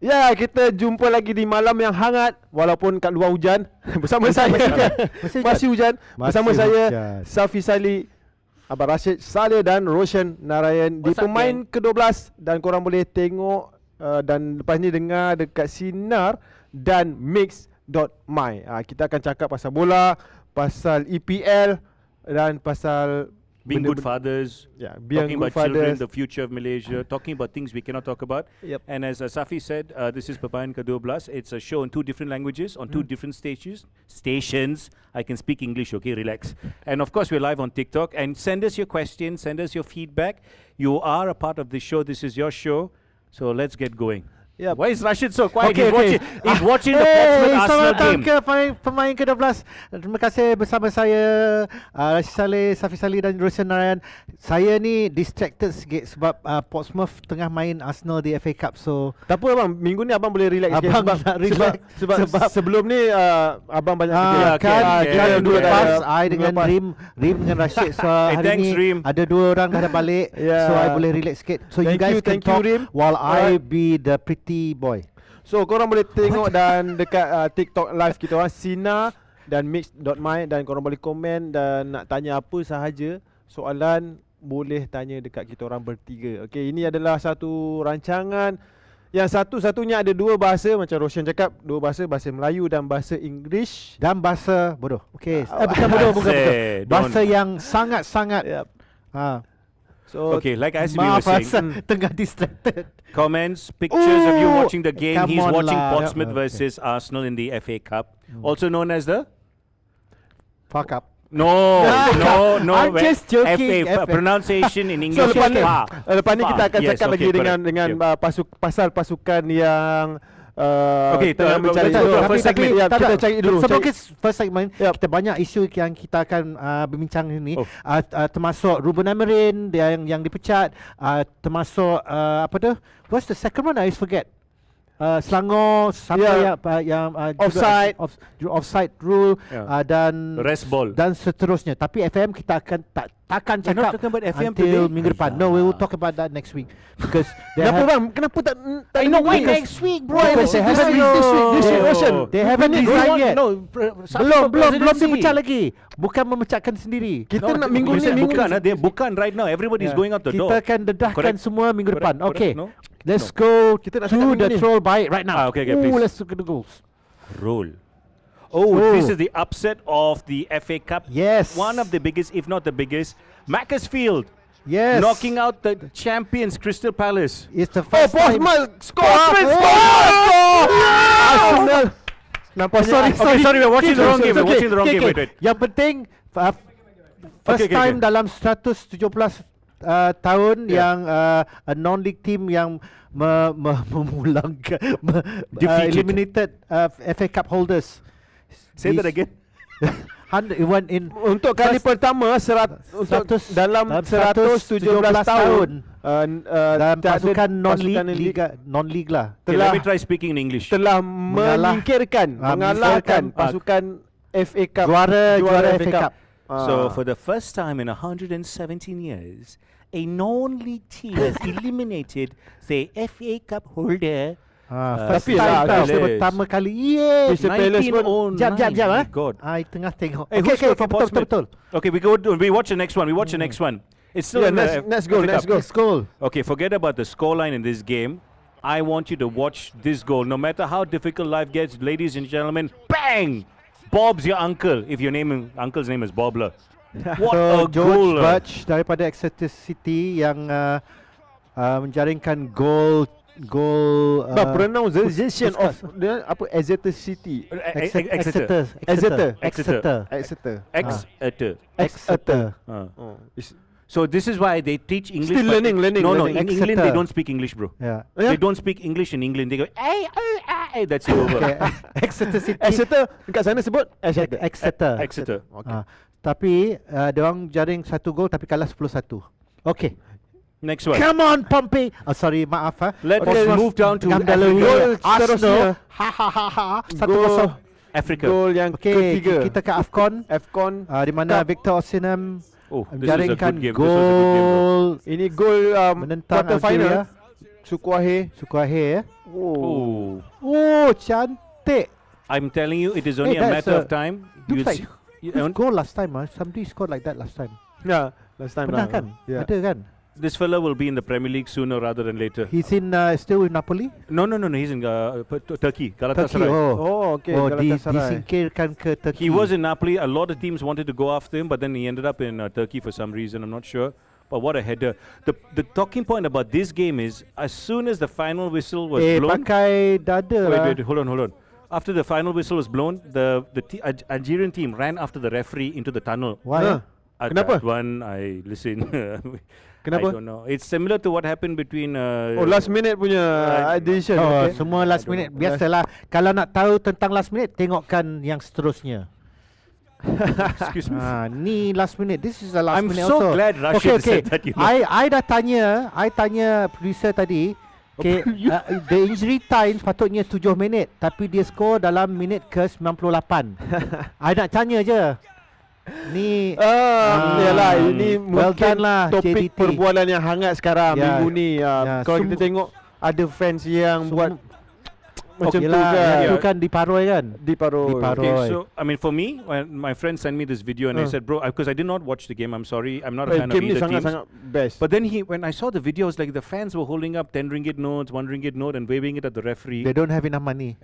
Ya, kita jumpa lagi di malam yang hangat walaupun kat luar hujan bersama saya. Masih hujan. Bersama saya Safi Salih, Abang Rashid Saleh dan Roshan Narayan di Pemain Ke-12, dan korang boleh tengok dan lepas ni dengar dekat Sinar dan Mix.my. Kita akan cakap pasal bola, pasal EPL dan pasal being good fathers, talking about children, the future of Malaysia, talking about things we cannot talk about. And as Safi said, this is Pemain Ke-12. It's a show in 2 different languages, on 2 different stations. I can speak English, okay, relax. And of course, we're live on TikTok. And send us your questions, send us your feedback. You are a part of the show. This is your show. So let's get going. Why is Rashid so quiet? He's watching the Portsmouth Arsenal game. Pemain Ke-12. Terima kasih bersama saya Rashid Saleh, Safi Salih dan Roshan Narayan. Saya ni distracted sikit sebab Portsmouth tengah main Arsenal di FA Cup. So tak apa abang, minggu ni abang boleh relax sikit sebab sebelum ni abang banyak kan dua lepas I dengan Rim dengan Rashid. So hari ni ada 2 orang dah balik. So I boleh relax sikit. So you guys can talk while I be the boy. So korang boleh tengok dan dekat TikTok live kita orang Sina dan Mix.my, dan korang boleh komen dan nak tanya apa sahaja soalan, boleh tanya dekat kita orang bertiga. Okey, ini adalah satu rancangan yang satu-satunya ada 2 bahasa, macam Roshan cakap, 2 bahasa, bahasa Melayu dan bahasa English dan bahasa bodoh. Okey, bukan bodoh, bukan bodoh. Bahasa yang sangat-sangat So, okay, like as we were saying, tengah distracted. Comments, pictures of you watching the game. He's watching Portsmouth versus Arsenal in the FA Cup, also known as the Fuck up. No. I'm just joking. FA pronunciation in English. So lepas ni kita akan cakap lagi dengan pasal pasukan yang tengah mencari. First segment kita cari dulu. Sebelum first segment, kita banyak isu yang kita akan berbincang ni, termasuk Ruben Amorim yang dipecat, termasuk apa tu? What's the second one? I forget. Selangor sampai yang offside rule dan rest ball dan seterusnya. Tapi FM kita akan takkan cakap until minggu depan. No, we will talk about that next week because kenapa tak I know why next week, bro. They haven't designed yet. Belum dipecah lagi. Bukan memecahkan sendiri. Kita nak minggu ni bukan right now. Everybody is going out the door. Kita akan dedahkan semua minggu depan. Okay, let's go to the troll bite right now. Okay, please. Let's look at the goals. Roll. This is the upset of the FA Cup. Yes. One of the biggest, if not the biggest. Macclesfield. Yes. Knocking out the champions, Crystal Palace. It's the first time. Score! Arsenal. Sorry, we're watching the wrong game. We're watching the wrong game. Wait. Yang penting first time dalam 117 tahun yang a non-league team yang memulangkan eliminated FA Cup holders. Say that again. Untuk kali pertama dalam 117 tahun dan pasukan non-league lah. Let me try speaking in English. Telah mengalahkan pasukan FA Cup, juara FA Cup. So for the first time in 117 years, a non-league team has eliminated the FA Cup holder. First time pertama kali. Jap. God. I tengah tengok. Betul. Okay, we watch the next one. It's still next goal. Okay, forget about the scoreline in this game. I want you to watch this goal. No matter how difficult life gets, ladies and gentlemen, bang! Bob's your uncle. If your uncle's name is Bobler. What a George goal! Birch daripada Exeter City yang menjaringkan gol pronunciation of Exeter City. Exeter. So this is why they teach English. Still learning. No, in England they don't speak English, bro. They don't speak English in England. They go, hey, that's it over. Exeter City. Exeter dekat sana sebut Exeter. Okay. Tapi diorang jaring 1 gol tapi kalah 10-1. Okay. Next one. Come on, Pompey. Sorry, maaf. Let's move down to Arsenal. Goal Africa. Goal yang ketiga. Kita ke AFCON. Di mana Victor Osimhen menjaringkan gol. Ini gol menentang quarter final. Sukuahe. Sukuahe ya. Oh. Oh, cantik. I'm telling you, it is only a matter of time. Looks like You score last time. Somebody scored like that last time. Yeah, last time. Pernah kan? Yeah. Ada kan? This fella will be in the Premier League sooner rather than later. He's in still with Napoli? No. He's in Turkey, Galatasaray. Turkey, Okay. Oh, Galatasaray. disingkirkan ke Turkey. He was in Napoli. A lot of teams wanted to go after him, but then he ended up in Turkey for some reason. I'm not sure. But what a header. The talking point about this game is, as soon as the final whistle was blown... pakai dada lah. Wait, hold on. After the final whistle was blown, the Algerian team ran after the referee into the tunnel. Why? Kenapa? That one, I listen. Kenapa? I don't know. It's similar to what happened between... last minute punya decision. Oh, Okay. semua last minute. Biasalah. Kalau nak tahu tentang last minute, tengokkan yang seterusnya. Excuse me. Ni last minute. This is the last I'm minute so also. glad Rashid said that, you know. I dah tanya, I tanya producer tadi. Okay, the injury time patutnya 7 minit, tapi dia score dalam minit ke 98. I nak tanya je. Ni yalah, ini well mungkin done lah, topik JDT. perbualan yang hangat sekarang minggu ni. Kalau kita Sem- tengok ada fans yang buat macam tu yelah, kan. itu kan diparoi kan? Diparoi. Okay, Roy. so I mean, for me, when my friend sent me this video and I said, bro, because I did not watch the game. I'm sorry, I'm not a fan of Game ni either teams. sangat-sangat best. But then when I saw the video, it was like the fans were holding up 10 ringgit notes, 1 ringgit note, and waving it at the referee. They don't have enough money.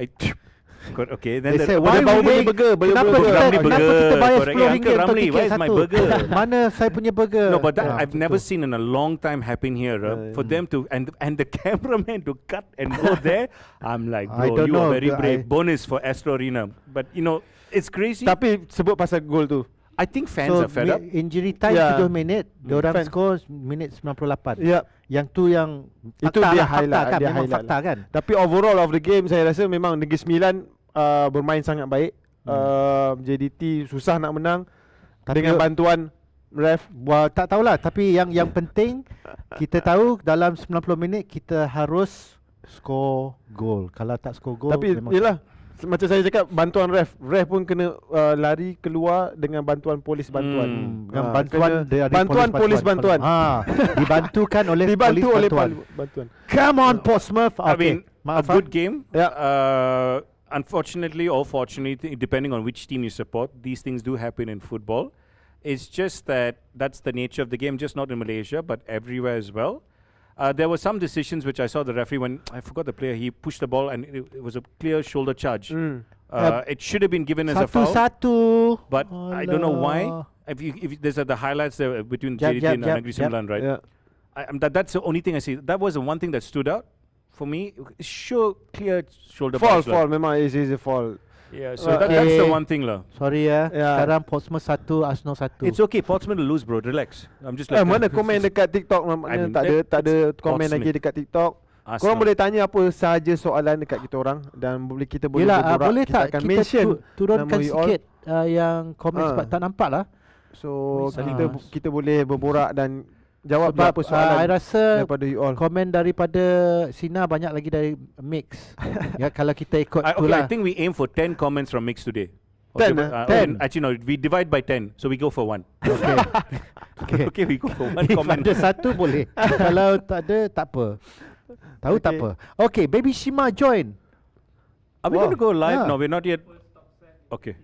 God, okay, then They say, Boleh why bawa we beli wait? burger, beli Kenapa burger. kita, Ramli kenapa burger, kita bayar correct. RM10 Uncle untuk Ramli, tiket where's my satu? burger? Mana saya punya burger? No, but that, Ah, I've never betul. seen in a long time happen here. For them to and the cameraman to cut and go there, I'm like, I bro, don't you know, are very brave. I- Bonus for Astro Arena. But you know, it's crazy. Tapi sebut pasal gol tu. I think fans are fed up. Injury time Yeah. 7 minit, diorang Fan- score minit 98. Ya. Yang tu yang Itu fakta dia lah, fakta highlight, kan, dia memang highlight fakta kan. Tapi overall of the game saya rasa memang Negeri Sembilan bermain sangat baik. JDT susah nak menang dengan bantuan ref. Tak tahulah, tapi yang penting kita tahu dalam 90 minit kita harus score gol. Kalau tak score gol, Tapi memang yelah, macam saya cakap, bantuan ref pun kena lari keluar dengan bantuan polis bantuan. dengan bantuan dari polis bantuan. Dibantukan oleh Dibantu polis oleh bantuan. Come on, Portsmouth. I mean, Maaf, a good game. Yeah. Unfortunately or fortunately, depending on which team you support, these things do happen in football. It's just that's the nature of the game, just not in Malaysia, but everywhere as well. There were some decisions which I saw the referee, when I forgot the player, he pushed the ball and it was a clear shoulder charge. It should have been given as a foul, Satu-satu. but I don't know why. If there's the highlights there between JDT and Negeri Sembilan, right? Yeah. That's the only thing I see. That was the one thing that stood out for me. Sure, clear shoulder Fall, pass lah. memang is a fall. Yeah, so that's the one thing lah. Sorry ya. Yeah. Sekarang Portsmouth 1, Arsenal 1. It's okay, Portsmouth will lose, bro. Relax. I'm just like Mana komen dekat TikTok? Mana tak ada komen lagi dekat TikTok. Korang boleh tanya apa sahaja soalan dekat kita orang dan kita boleh berborak. Boleh kita tak akan kita mention turunkan nama you all. sikit yang komen sebab tak nampak lah. So Boleh kita boleh berborak dan jawab Sebab apa soalan I rasa daripada you all. komen daripada Sina banyak lagi dari Mix. Ya, kalau kita ikut Okay, itulah. I think we aim for 10 comments from Mix today. 10, ten. Actually, no, we divide by 10, so we go for 1. Okay. Okay, we go for 1 If comment. ada satu boleh. Kalau tak ada, tak apa. Tahu tak Okay. apa. Okay, Baby Shima join. Are we going to go live? Yeah. No, we're not yet. Okay.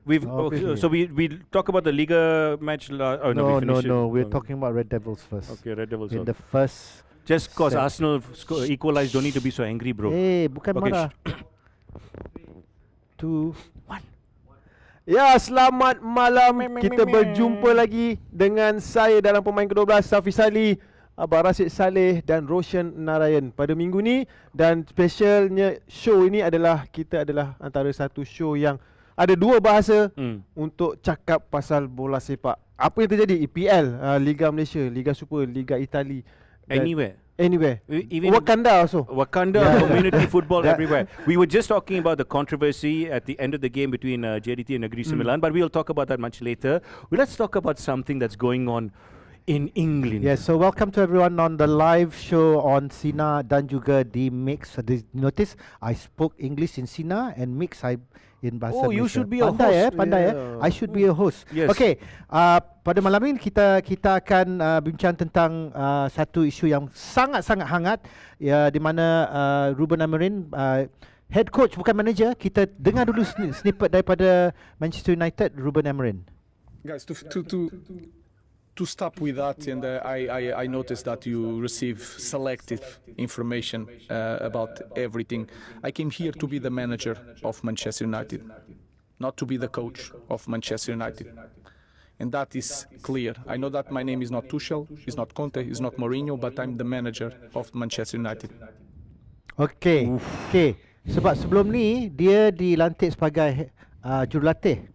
We've Okay. so we talk about the Liga match. We finished it. We're talking about Red Devils first. Okay, Red Devils. In the first. Just cause set. Arsenal equalized, don't need to be so angry, bro. Bukan Okay, marah. 2, 1. Ya, selamat malam. Kita berjumpa lagi dengan saya dalam Pemain Ke-12, Safi Salih, Abang Rashid Saleh dan Roshan Narayan pada minggu ni. Dan specialnya show ini adalah kita adalah antara satu show yang ada dua bahasa untuk cakap pasal bola sepak. Apa yang terjadi? EPL, Liga Malaysia, Liga Super, Liga Itali. Anywhere. Even Wakanda also. Wakanda, community football everywhere. We were just talking about the controversy at the end of the game between JDT and Negeri Sembilan, but we'll talk about that much later. Let's talk about something that's going on in England. Yes, so welcome to everyone on the live show on Sina dan juga di Mix. Notice I spoke English in Sina and Mix I in bahasa Malaysia. You should be a pandai host. Pandai I should be a host. Yes. Okay, pada malam ini kita akan bincang tentang satu isu yang sangat-sangat hangat, ya, di mana Ruben Amorim, head coach bukan manager. Kita dengar dulu snippet daripada Manchester United, Ruben Amorim. Guys, to stop with that, and I noticed that you receive selective information about everything. I came here to be the manager of Manchester United, not to be the coach of Manchester United. And that is clear. I know that my name is not Tuchel, is not Conte, is not Mourinho, but I'm the manager of Manchester United. Okay. Sebab sebelum ni dia dilantik sebagai jurulatih,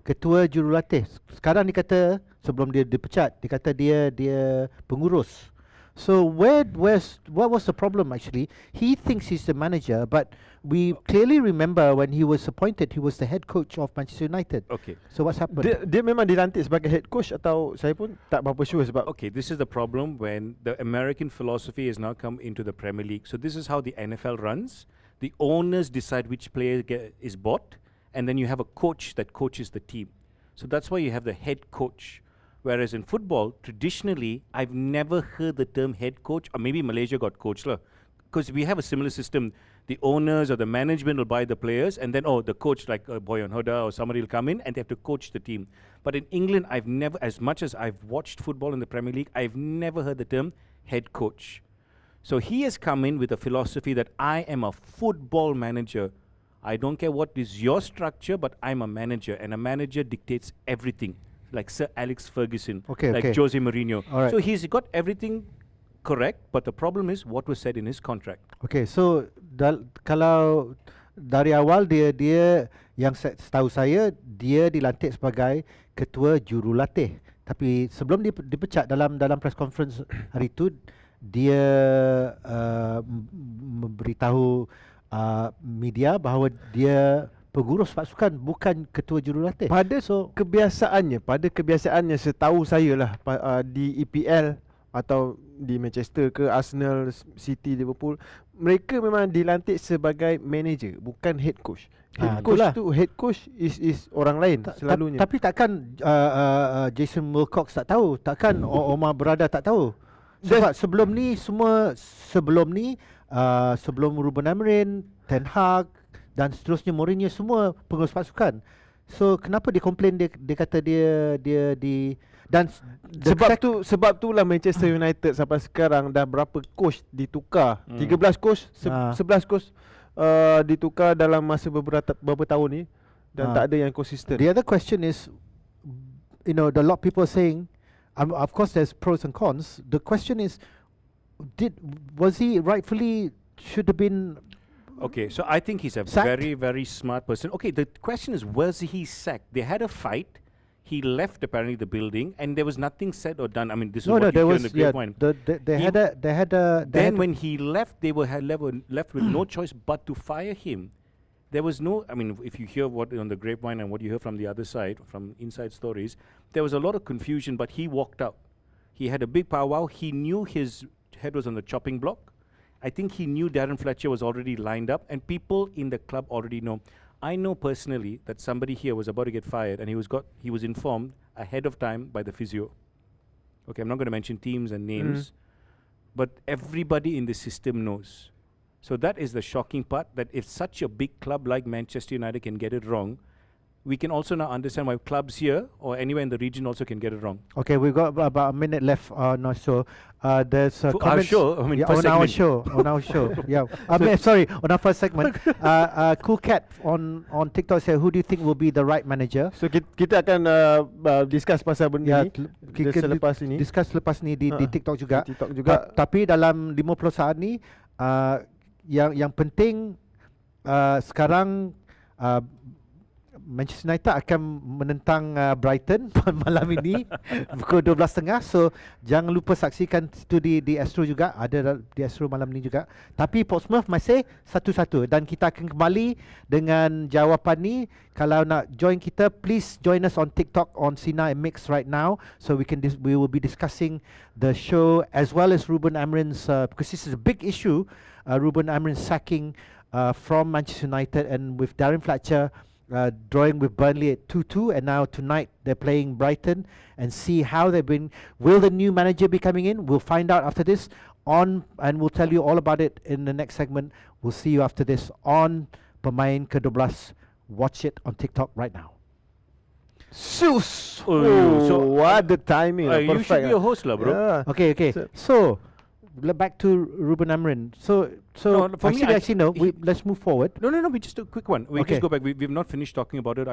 ketua jurulatih. Sekarang dia kata, sebelum dia dipecat, dia kata dia pengurus. So what was the problem actually? He thinks he's the manager, but we clearly remember when he was appointed, he was the head coach of Manchester United. Okay. So what's happened? Dia memang dilantik sebagai head coach, atau saya pun tak berapa sure sebab. Okay, this is the problem when the American philosophy has now come into the Premier League. So this is how the NFL runs. The owners decide which player is bought, and then you have a coach that coaches the team. So that's why you have the head coach. Whereas in football, traditionally, I've never heard the term head coach, or maybe Malaysia got coach, because we have a similar system. The owners or the management will buy the players, and then, the coach, like Boyan Hoda or somebody will come in, and they have to coach the team. But in England, I've never, as much as I've watched football in the Premier League, I've never heard the term head coach. So he has come in with a philosophy that I am a football manager. I don't care what is your structure, but I'm a manager, and a manager dictates everything. Like Sir Alex Ferguson, like Jose Mourinho. Right. So he's got everything correct, but the problem is what was said in his contract. Okay, so kalau dari awal dia yang setahu saya, dia dilantik sebagai ketua jurulatih. Tapi sebelum dia dipecat dalam press conference hari itu, dia memberitahu media bahawa dia pengurus pasukan, bukan ketua jurulatih. Pada kebiasaannya setahu saya lah, di EPL atau di Manchester ke Arsenal, City, Liverpool, mereka memang dilantik sebagai manager, bukan head coach. Head coach is orang lain selalunya. Tapi takkan Jason Wilcox tak tahu, takkan Omar Berada tak tahu. Sebab sebelum Ruben Amorim, Ten Hag dan seterusnya, Mourinho, semua pengurus pasukan. So kenapa dia komplain, dia kata dia dan sebab itulah Manchester United sampai sekarang dah berapa coach ditukar. 13 coach, 11 coach ditukar dalam masa beberapa tahun ni, dan tak ada yang konsisten. The other question is, the lot of people saying, of course there's pros and cons. The question is, was he rightfully should have been. Okay, so I think he's a sacked? very, very smart person. Okay, the question is, was he sacked? They had a fight. He left apparently the building, and there was nothing said or done. I mean, this is what you hear in the grapevine. Then when he left, they were left with no choice but to fire him. There was no. I mean, if you hear what on the grapevine and what you hear from the other side, from inside stories, there was a lot of confusion. But he walked out. He had a big powwow. He knew his head was on the chopping block. I think he knew Darren Fletcher was already lined up, and people in the club already know. I know personally that somebody here was about to get fired, and he was informed ahead of time by the physio. Okay, I'm not going to mention teams and names, but everybody in the system knows. So that is the shocking part, that if such a big club like Manchester United can get it wrong, we can also now understand why clubs here or anywhere in the region also can get it wrong. Okay, we've got about a minute left on our show. There's comments show, I mean, on our show. Yeah, sorry, on our first segment. Cool Cat on TikTok said, who do you think will be the right manager? So kita akan discuss pasal benda ni selepas ini. Discuss selepas ni di TikTok juga. Di TikTok juga. Tapi dalam 50 saat ni, yang penting sekarang Manchester United akan menentang Brighton malam ini pukul 12.30. So jangan lupa saksikan itu di Astro juga, ada di Astro malam ni juga. Tapi Portsmouth masih 1-1 dan kita akan kembali dengan jawapan ni. Kalau nak join kita, please join us on TikTok on Sina and Mix right now, so we will be discussing the show as well as Ruben Amorim's because this is a big issue, Ruben Amorim sacking from Manchester United, and with Darren Fletcher drawing with Burnley at 2-2, and now tonight they're playing Brighton, and see how they've been. Will the new manager be coming in? We'll find out after this on, and we'll tell you all about it in the next segment. We'll see you after this on Pemain Ke-12. Watch it on TikTok right now. Sus! So what the timing. you should be a host lah, bro. Yeah. Okay. So back to Ruben Amorim. So No, for me, let's move forward. No, we just a quick one. We Okay. just go back. We've not finished talking about it.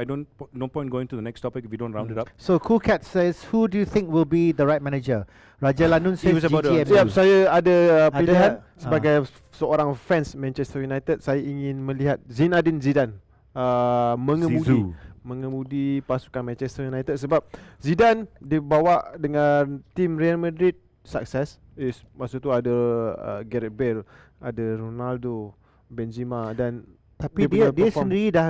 No point going to the next topic if we don't round it up. So Cool Cat says, who do you think will be the right manager? Raja Lanun says was about to GTM. answer. Siap, saya ada pilihan Ada, sebagai seorang fans Manchester United. Saya ingin melihat Zinedine Zidane mengemudi pasukan Manchester United, sebab Zidane dibawa dengan tim Real Madrid sukses. Masa tu ada Gareth Bale, ada Ronaldo, Benzema, dan Tapi dia sendiri dah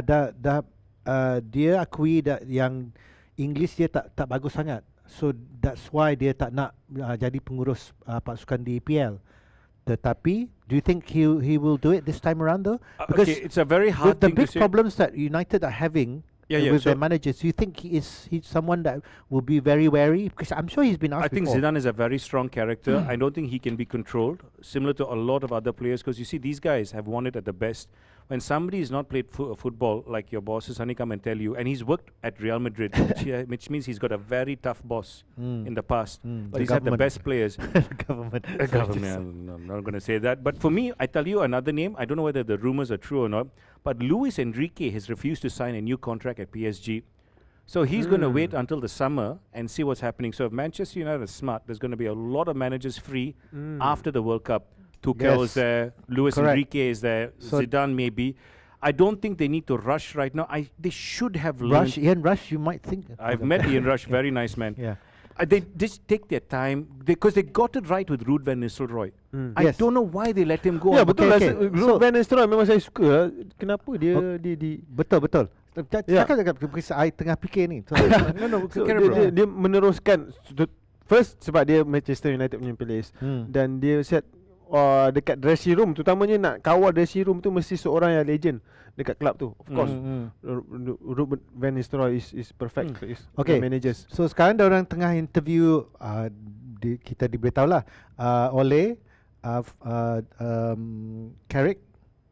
dia akui yang English dia tak bagus sangat. So that's why dia tak nak jadi pengurus pasukan di EPL. Tetapi do you think he will do it this time around though? Because okay, it's a very hard the thing to big say. problems that United are having with their managers, do you think he's someone that will be very wary? Because I'm sure he's been asked I think before. Zidane is a very strong character. I don't think he can be controlled, similar to a lot of other players, because you see these guys have won it at the best. When somebody has not played football, like your bosses honey come and tell you, and he's worked at Real Madrid, which means he's got a very tough boss in the past, but he's had the best players. Government. No, I'm not going to say that. But for me, I tell you another name. I don't know whether the rumors are true or not, but Luis Enrique has refused to sign a new contract at PSG. So he's going to wait until the summer and see what's happening. So if Manchester United is smart, there's going to be a lot of managers free after the World Cup. Tuchel is there, Luis Enrique is there, so Zidane maybe. I don't think they need to rush right now. They should have learned. Ian Rush, you might think. I've met Ian Rush, very nice man. Yeah. They just take their time because they got it right with Ruud van Nistelrooy. I don't know why they let him go. Ya, betul lah. Ruud van Nistelrooy memang saya suka. Kenapa dia Betul. Cakap because I tengah fikir ni. Dia meneruskan first sebab dia Manchester United punya players, dan dia set dekat dressing room, terutamanya nak kawal dressing room tu mesti seorang yang legend dekat club tu. Of course Ruben van Nistelrooy is perfect. Okay, managers. So sekarang dia orang tengah interview, kita diberitahu lah, Oleh, Carrick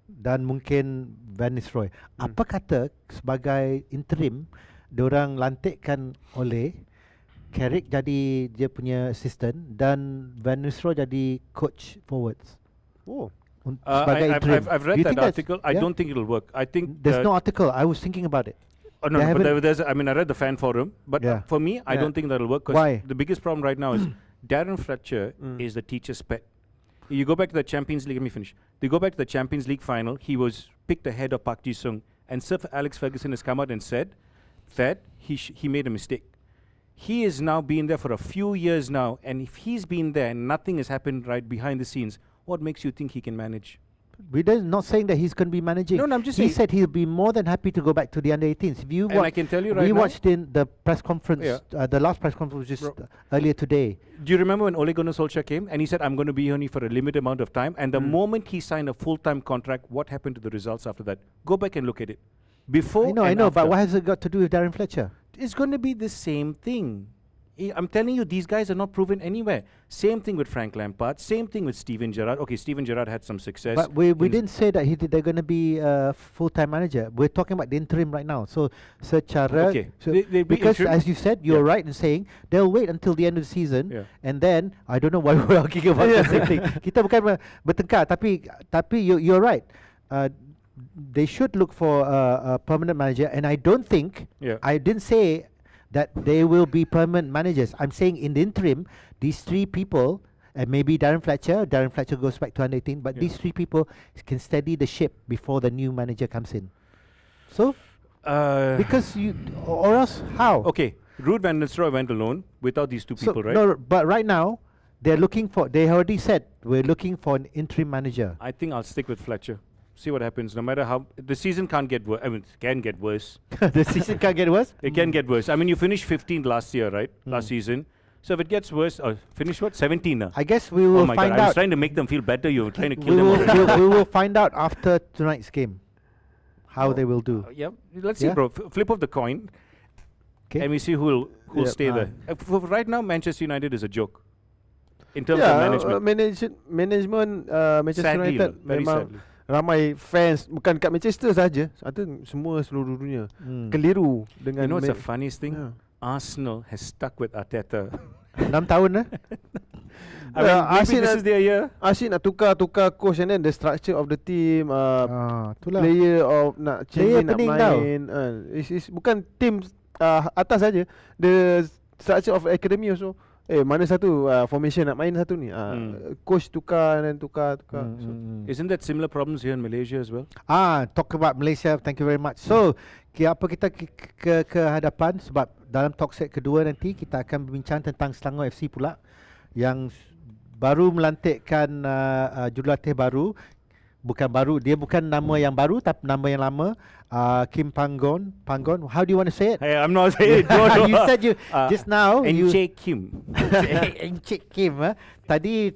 dan mungkin Van Nistelrooy. Apa kata sebagai interim diorang lantikkan Oleh, Carrick jadi dia punya assistant, dan Van Nistelrooy jadi coach forwards. I've read that article. I don't think it'll work. I think there's no article. I was thinking about it. No, but there's. I read the fan forum, but for me, I don't think that'll work. Why? The biggest problem right now is Darren Fletcher is the teacher's pet. You go back to the Champions League. Let me finish. You go back to the Champions League final. He was picked ahead of Park Ji-sung, and Sir Alex Ferguson has come out and said that he made a mistake. He has now been there for a few years now, and if he's been there and nothing has happened right behind the scenes, what makes you think he can manage? We're not saying that he's going to be managing. No, I'm just saying. He said he'll be more than happy to go back to the under-18s. If you I can tell you right now. We watched in the press conference, the last press conference was just earlier today. Do you remember when Ole Gunnar Solskjaer came and he said, I'm going to be here only for a limited amount of time, and the moment he signed a full-time contract, what happened to the results after that? Go back and look at it. Before I know, but what has it got to do with Darren Fletcher? It's going to be the same thing. I'm telling you, these guys are not proven anywhere. Same thing with Frank Lampard. Same thing with Steven Gerrard. Okay, Steven Gerrard had some success. But we didn't say that they're going to be a full-time manager. We're talking about the interim right now. So secara, because as you said, you're right in saying they'll wait until the end of the season, and then I don't know why we're arguing about the same thing. Kita bukan bertengkar, tapi you're right. They should look for a permanent manager, and I don't think I didn't say that they will be permanent managers. I'm saying in the interim, these three people, and maybe Darren Fletcher goes back to under-18, but these three people can steady the ship before the new manager comes in. So Because or else how? Okay, Ruud van Nistelrooy went alone without these two people, right? No, but right now they already said we're looking for an interim manager. I think I'll stick with Fletcher. See what happens. No matter how the season can't get worse. I mean, it can get worse. The season can't get worse. It can get worse. I mean, you finished 15th last year, right? Last season. So if it gets worse, finish what? 17. I guess we will oh my find God, out. I was trying to make them feel better. You were trying to kill them already. we will find out after tonight's game how they will do. Yeah, let's see, bro. Flip of the coin, and we see who will stay there. For right now, Manchester United is a joke in terms of management. Management Manchester Sadly, United very memang sadly. ramai fans bukan kat Manchester saja, ada semua seluruh dunia keliru dengan. You know what's the funniest thing? Arsenal has stuck with Arteta. 6 tahun I mean, maybe this is their year. Arsene nak tukar coach and then the structure of the team, player of nak change nak main. It's bukan team atas saja, the structure of academy also. Mana satu formation nak main satu ni, coach tukar dan tukar. So. Isn't that similar problems here in Malaysia as well? Talk about Malaysia. Thank you very much. So apa kita ke hadapan, sebab dalam talk set kedua nanti kita akan berbincang tentang Selangor FC pula yang baru melantikkan jurulatih baru. Bukan baru, dia bukan nama yang baru tapi nama yang lama. Kim Panggon. How do you want to say it? Hey, I'm not saying it. No. You said just now. Encik Kim. Encik Kim. Tadi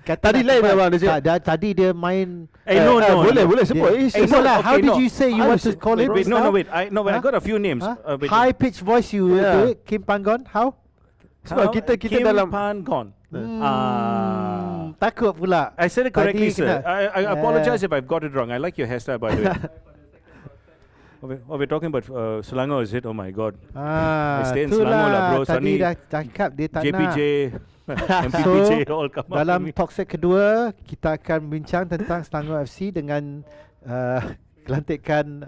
kata tadi lain memang dia. Tadi dia main. No. Boleh sebut. How did you say you want to call it? Wait, no. I got a few names. High pitch voice you do it. Kim Panggon. How? Sebab kita Kim dalam Panggon. Takut pula. I said it correctly, sir. I apologize if I've got it wrong. I like your hairstyle, by the way. We're talking about Selangor, is it? Oh my God. I stay in Selangor lah, bro. Tadi dah cakap dia tak JPJ, nak. MPPJ all come up dalam to me. talk set kedua, kita akan bincang tentang Selangor FC dengan pelantikan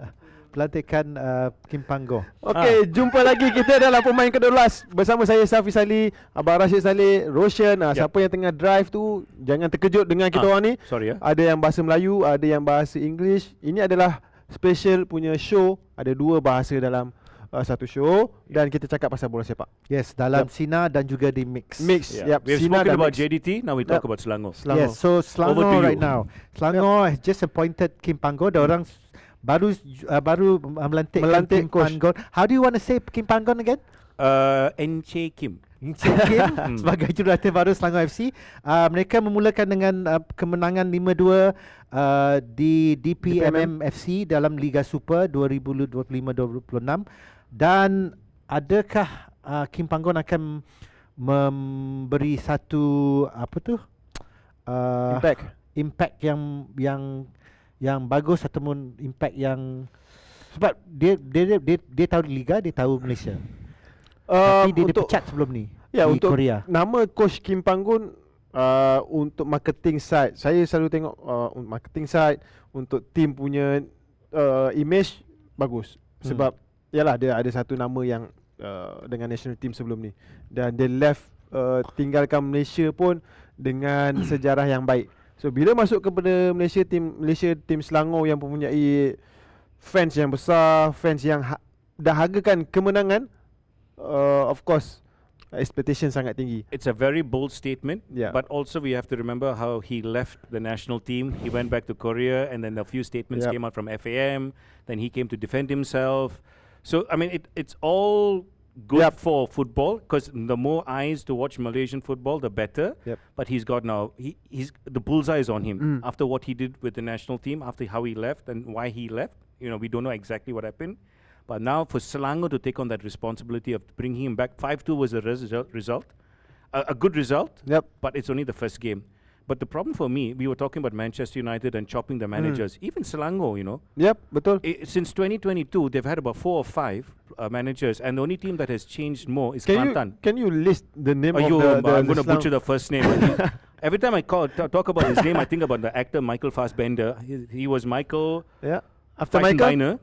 Kim Panggon. Okey, jumpa lagi kita dalam Pemain Ke-12 bersama saya Safi Salih, Abang Rashid Salih, Roshan. Siapa yang tengah drive tu jangan terkejut dengan kita orang ni. Sorry. Ada yang bahasa Melayu, ada yang bahasa English. Ini adalah special punya show. Ada 2 bahasa dalam satu show dan kita cakap pasal bola sepak. Yes, dalam Sina dan juga di Mix. We've Sina spoken dan about Mix. JDT, now we talk about Selangor. Yes, so Selangor right you. now. Selangor has just appointed Kim Panggon. Orang baru melantik Kim coach. Panggon. How do you want to say Kim Panggon again? Encik Kim. Encik Kim sebagai jurulatih baru Selangor FC. Mereka memulakan dengan kemenangan 5-2 di DPMM FC dalam Liga Super 2025-2026. Dan adakah Kim Panggon akan memberi satu impact yang bagus ataupun impact yang, sebab dia tahu Liga, dia tahu Malaysia. Tapi dia dipecat sebelum ni di untuk Korea. Nama coach Kim Panggon untuk marketing side, saya selalu tengok marketing side untuk tim punya image bagus. Sebab yalah dia ada satu nama yang dengan national team sebelum ni, dan dia tinggalkan Malaysia pun dengan sejarah yang baik. So bila masuk kepada Malaysia tim Selangor yang mempunyai fans yang besar, fans yang dah hargakan kemenangan, of course expectation sangat tinggi. It's a very bold statement, but also we have to remember how he left the national team. He went back to Korea, and then a few statements came out from FAM. Then he came to defend himself. So I mean, it's all good for football, because the more eyes to watch Malaysian football, the better. But he's got now, he's the bullseye is on him after what he did with the national team, after how he left and why he left. You know, we don't know exactly what happened. But now for Selangor to take on that responsibility of bringing him back, 5-2 was a result, a good result. But it's only the first game. But the problem for me, we were talking about Manchester United and chopping the managers. Even Selangor, you know. Betul. Since 2022, they've had about 4 or 5 managers, and the only team that has changed more is Kelantan. Can you list the name of I'm going to butcher the first name. Every time I talk about his name, I think about the actor Michael Fassbender. He was Michael. After Michael,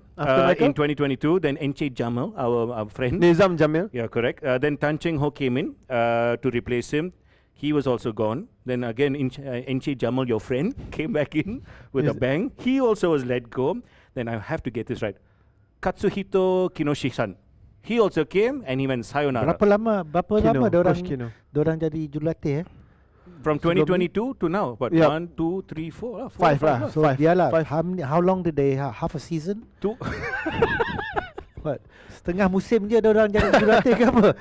in 2022, then Encik Jamal, our friend. Nizam Jamil. Yeah, correct. Then Tan Cheng Ho came in to replace him. He was also gone. Then again, Encik Jamal, your friend, came back in with a bang. He also was let go. Then I have to get this right. Katsuhito Kinoshi-san. He also came and he went sayonara. Berapa lama Coach Kino. diorang jadi jurulatih From 2022 to now, but 1, 2, 3, 4, 5 lah. So how long did they half a season? 2. What? Setengah musim je diorang jadi jurulatih ke apa?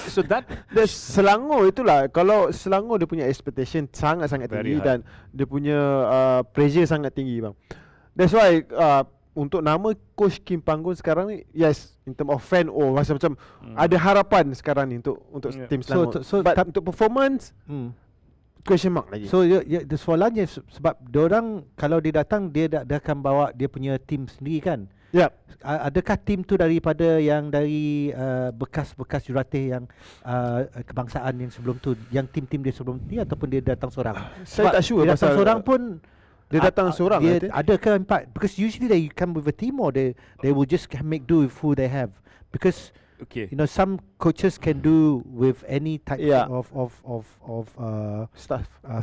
So that Selangor itulah, kalau Selangor dia punya expectation sangat-sangat tinggi dan dia punya pressure sangat tinggi bang. That's why untuk nama Coach Kim Panggon sekarang ni, yes, in term of fan, macam ada harapan sekarang ni untuk tim Selangor. But untuk performance, question mark lagi. So the soalannya sebab diorang kalau dia datang dia akan bawa dia punya tim sendiri kan. Yep. Adakah tim tu daripada yang dari bekas-bekas jurulatih yang kebangsaan yang sebelum tu, yang tim-tim dia sebelum ni, ataupun dia datang seorang? Saya tak sure dia datang pasal seorang pun dia datang seorang. Dia ada ke empat? Because usually they come with a team, or they will just make do with who they have. Because you know, some coaches can do with any type of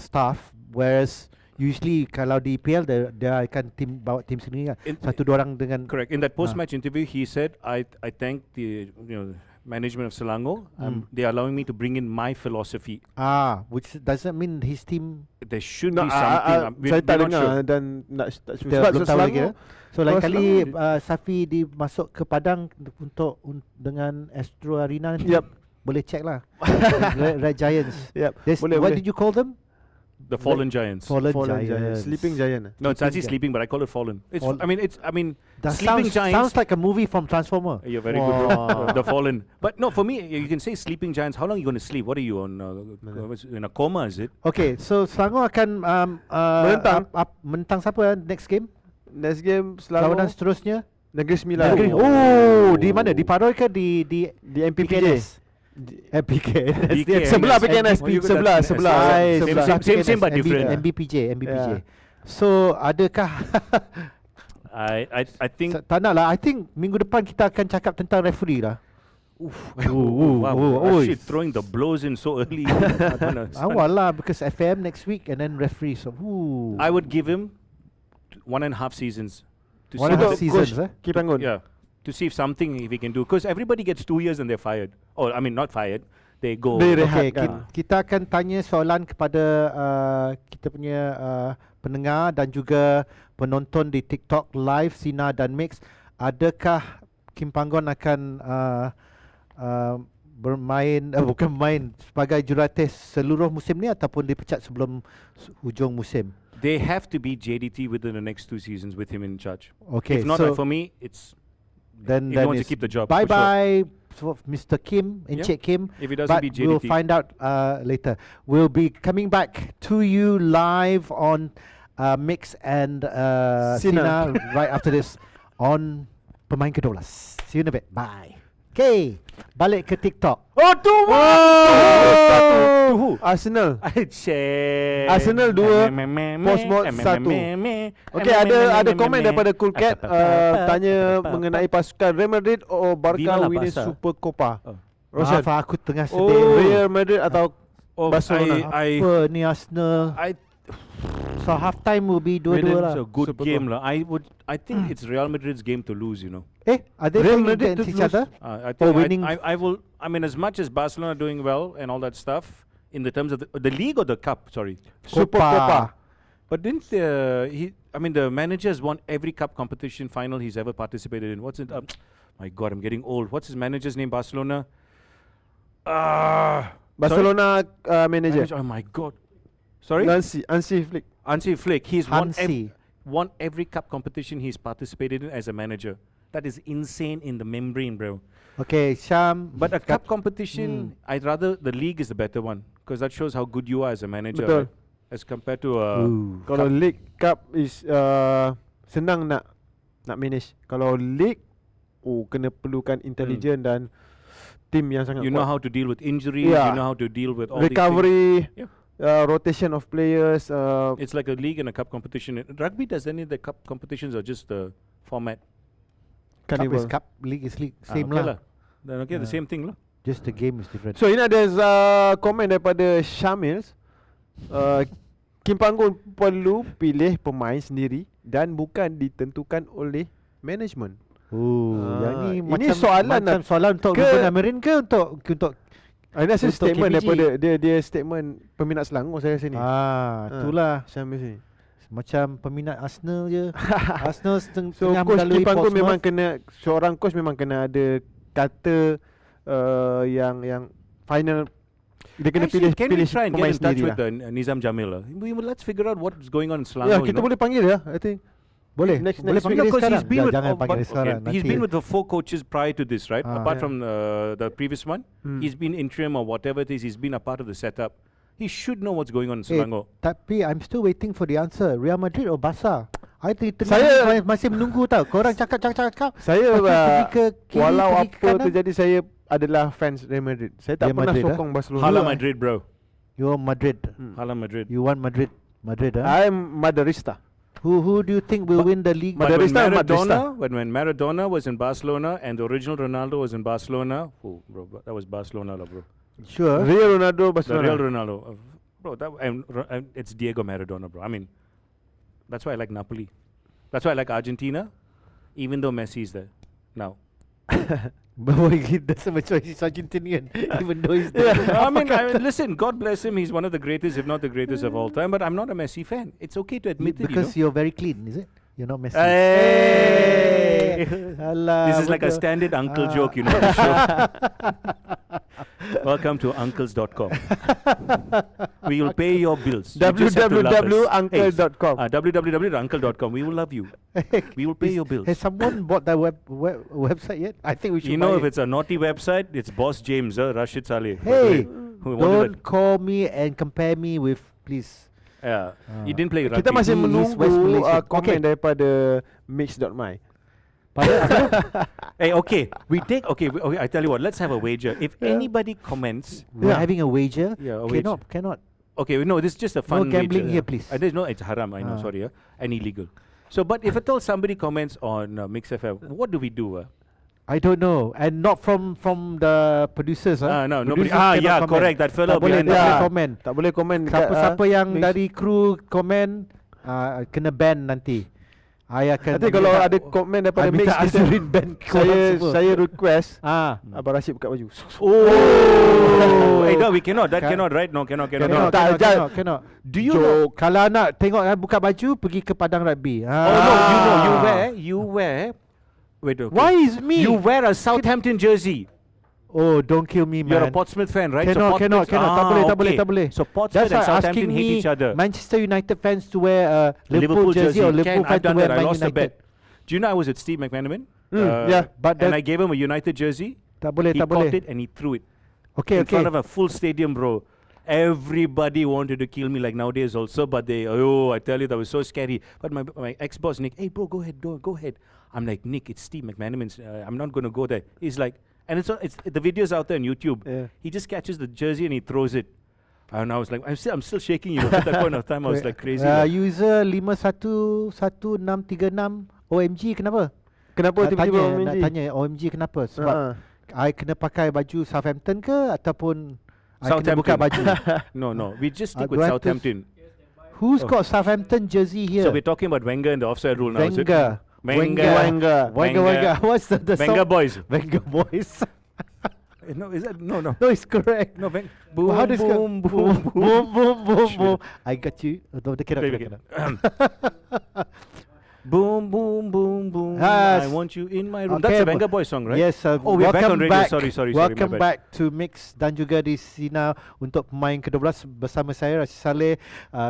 staff, whereas usually kalau di PL dia akan bawa tim sendiri kan. Satu dua orang dengan. Correct. In that post-match interview, he said, I thank the management of Selangor. They are allowing me to bring in my philosophy. Which doesn't mean his team. There should be something. Saya tak dengar dan tak sure. Sebab Selangor, so lain kali Safi dimasuk ke Padang untuk dengan Astro Arena nanti. Boleh check lah. Red Giants. What did you call them? The Fallen Giants. Fallen Giants. Sleeping Giant. No, it's actually sleeping, but I call it Fallen. It's that Sleeping Giants sounds like a movie from Transformer. You're very good, bro. The Fallen. But no, for me, you can say Sleeping Giants. How long are you going to sleep? What are you on? In a coma, is it? Okay, so Selangor akan menentang siapa next game? Next game Selangor lawanan seterusnya Negeri Sembilan. Di mana? Di Paroi ke di MPPJ? PKNS. Sebelah PKNS. Same but different. MBPJ. So adakah I think tak nak lah. I think minggu depan kita akan cakap tentang referee lah. Wow, shit, throwing the blows in so early. Awal lah, because FM next week and then referee. So I would give him 1.5 seasons. 1.5 seasons, Keep on going. Yeah. To see if he can do. Because everybody gets 2 years and they're fired. Or, I mean, not fired. They go. Okay, kita akan tanya soalan kepada kita punya pendengar dan juga penonton di TikTok Live, Sina dan Mix. Adakah Kim Panggon akan bukan main sebagai jurulatih seluruh musim ni ataupun dipecat sebelum hujung musim? They have to be JDT within the next 2 seasons with him in charge. Okay, if not, so for me, it's then he wants to keep the job. Bye for Mr. Kim, Encik Kim. If he doesn't be JDT, we'll find out later. We'll be coming back to you live on Mix and Sina right after this on Pemain Ke-12. See you in a bit. Bye. Okay, balik ke TikTok. Arsenal. Arsenal 2, Postmod 1. Okay, ada komen daripada Cool Cat tanya mengenai pasukan Real Madrid atau Barca winning Super Copa. Roshan, aku tengah sedih. Real Madrid atau Barcelona? Apa ni Arsenal? So half time will be dua-dua lah. It's a good game lah. I think it's Real Madrid's game to lose, you know. Are they Real playing Madrid against each other? I think winning. I will. I mean, as much as Barcelona doing well and all that stuff in the terms of the league or the cup. Sorry, Super Copa. But didn't the manager has won every cup competition final he's ever participated in. What's it? My God, I'm getting old. What's his manager's name? Barcelona. Barcelona manager. Oh my God. Sorry. Hansi Flick. He's won every cup competition he's participated in as a manager. That is insane in the membrane, bro. Okay, Sham. But a cup competition, I'd rather the league is the better one because that shows how good you are as a manager, Betul. right? As compared to kalau League Cup is senang nak manage. Kalau League, kena perlukan intelligent dan team yang sangat you kuat. know how to deal with injuries. You know how to deal with all recovery. These things. Rotation of players. It's like a league and a cup competition. Rugby does any of the cup competitions or just the format? Cup is cup, league is league, same lah. Then the same thing lah. Just the game is different. So ini ada komen daripada Syamil. Kim Panggon perlu pilih pemain sendiri dan bukan ditentukan oleh management. Yang ni ini macam soalan soalan untuk Ruben Amorim ke untuk ini rasa untuk statement KPG? daripada dia statement peminat Selangor saya rasa ni. Itulah. Macam sini. Macam peminat Arsenal je. Arsenal So tengah coach melalui di panggung Portsmouth. memang kena, seorang coach memang kena ada kata yang final. Dia kena Actually, can we pilih try and get pemain in touch sendiri with lah. Nizam Jamil? Let's figure out what's going on in Ya, Selangor. kita boleh panggil dia, I think. Boleh. Next Boleh week panggil dia Because sekarang. he's been with Jangan panggil dia sekarang. he's nanti. been with the 4 coaches prior to this, right? Apart Yeah. from the previous one, he's been interim or whatever it is. He's been a part of the setup. He should know what's going on in Selangor. Tapi I'm still waiting for the answer. Real Madrid or Barca? I think Saya- masih menunggu tau. Korang cakap. Saya Lepas tu pergi ke kiri, walau pergi ke apa kanan. terjadi, saya adalah fans Real Madrid. Saya tak Real pernah Madrid, sokong Barcelona. Hala Madrid, bro. You're Madrid. Hala Madrid. You want Madrid. Huh? I am Madridista. Who do you think will win the league? But when Madridista. Maradona was in Barcelona and the original Ronaldo was in Barcelona, bro, that was Barcelona, bro. Sure. Real Ronaldo The Barcelona. real Ronaldo, bro. And it's Diego Maradona, bro. I mean, that's why I like Napoli. That's why I like Argentina, even though Messi's there now. But he doesn't have a choice. He's Argentinian, even though he's there. I mean, listen, God bless him. He's one of the greatest, if not the greatest of all time. But I'm not a Messi fan. It's okay to admit it, Because you're very clean, is it? You're not messy. Hey! Alah, This is like a betul. standard uncle joke, you know. The show. Welcome to uncles.com. We will pay your bills. You just have to love us. www.uncle.com. www.uncle.com. We will love you. We will pay your bills. Has someone bought that website yet? I think we should You buy know, it. if it's a naughty website, it's Boss James, Rashid Saleh. Hey, Who wanted don't call me and compare me with, please. Yeah. He didn't play rugby. Kita masih He is West menunggu Malaysian. komen Okay. daripada mix.my. Hey, okay. Okay, I tell you what. Let's have a wager. If anybody comments, We're having a wager. Yeah, a wager. Cannot. okay, no, this is just a fun No gambling wager. here, please. There's no, it's haram. I know. Sorry, and illegal. So, but if at all somebody comments on Mix FM, what do we do? I don't know, and not from the producers. No, nobody. Producers cannot Yeah, comment. correct. That fellow Tak boleh, behind tak the boleh Yeah. komen. Tak boleh komen Siapa-siapa yang mix. dari kru komen kena ban nanti. I akan Nanti kalau ada komen daripada I mix, minta Arsene ban korang semua. saya request Ah. Abang Rashid buka baju. Oh, hey, no, we cannot. That Can- cannot, right? No, cannot. Cannot. Do you know? Kalau nak tengok buka baju, pergi ke padang rugby. Oh no, you wear. Wait, okay. Why is me? You wear a Southampton jersey. Oh, don't kill me, man. You're a Portsmouth fan, right? Cannot. Tak boleh. So Portsmouth That's and why Southampton asking hate me each other. Manchester United fans to wear a Liverpool jersey or Liverpool I've fans to done wear that. I Man lost a United. bet. Do you know I was at Steve McManaman? Yeah, but and that- I gave him a United jersey. Tak boleh, He tak caught boleh. it and he threw it Okay. in front of a full stadium, bro. Everybody wanted to kill me like nowadays also, but I tell you, that was so scary. But my ex-boss, Nick, hey bro, go ahead. I'm like, Nick, it's Steve McManaman's. I'm not going to go there. He's like, and it's the video's out there on YouTube. Yeah. He just catches the jersey and he throws it. And I was like, I'm still shaking you. At that point of time, I was like crazy. User 511636 OMG kenapa? Kenapa tiba-tiba nak tanya OMG kenapa? Sebab I kena pakai baju Southampton ke ataupun I kena buka baju? No. We just stick Do with I have to Southampton. Who's got Southampton jersey here? So we're talking about Wenger and the offside rule now. is it? Wenger. What's the Wenger song? boys. Wenger boys. No, is that no? No, it's correct. No, Boom, how does boom, boom, boom, boom, boom, boom, Shit. boom. I got you. Cannot. Boom, boom, boom, boom. Yes. I want you in my room. Okay, That's a Wenger boys song, right? Yes. Oh, we're back on radio. Sorry, my Welcome bad. back to Mix dan juga di Sina untuk pemain ke-12 bersama saya Rashid Saleh,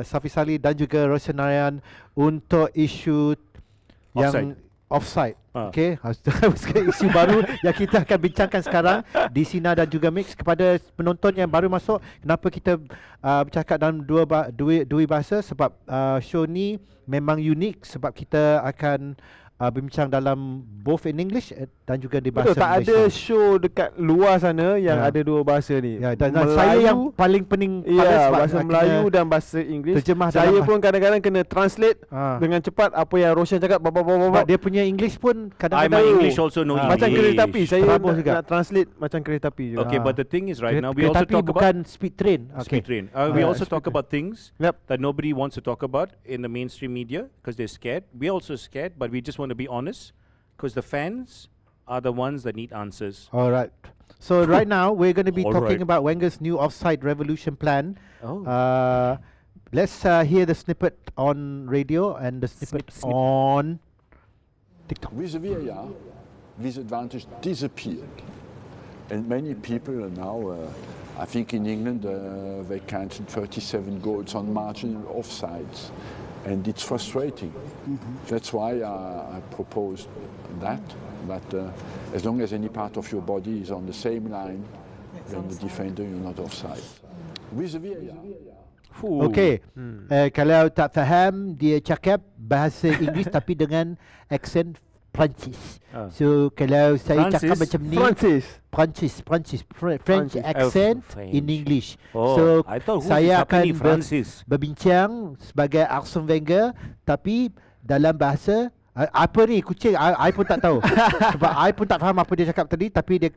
Safi Salih dan juga Roshan Narayan untuk isu yang offside. Okay, isu baru yang kita akan bincangkan sekarang di Sina dan juga Mix. Kepada penonton yang baru masuk, kenapa kita bercakap dalam dua bahasa? Sebab show ni memang unik sebab kita akan bincang dalam both in English dan juga di bahasa Betul, tak Malaysia. ada show dekat luar sana yang ada dua bahasa ni. Ya, dan saya yang paling pening ya, sebab bahasa Melayu dan bahasa Inggeris. terjemah Saya dalam pun kadang-kadang kena translate dengan cepat apa yang Roshan cakap. sebab dia punya English pun My kadang-kadang English also no English. macam kereta api. Saya Terabur juga. nak translate macam kereta api juga. Okay, but the thing is right now we kereta also api talk bukan about speed train. speed train. We also talk about things Yep. that nobody wants to talk about in the mainstream media because they're scared. We're also scared, but we just want to be honest because the fans are the ones that need answers. All right. So right now we're going to be All talking right. about Wenger's new offside revolution plan. Oh. Let's hear the snippet on radio and the snippet Snip. on TikTok. With the VAR, this advantage disappeared. And many people are now, I think in England, they counted 37 goals on marginal offsides. And it's frustrating. That's why I proposed that as long as any part of your body is on the same line than the defender, you're not offside. With the VAR. Okay, kalau tak faham, dia cakap bahasa Inggeris tapi dengan aksen Perancis. So kalau saya cakap macam ni, French accent in English. So I thought saya akan Francis. berbincang sebagai Arsene Wenger tapi dalam bahasa apa ni kucing, I pun tak tahu. Sebab I pun tak faham apa dia cakap tadi, tapi dia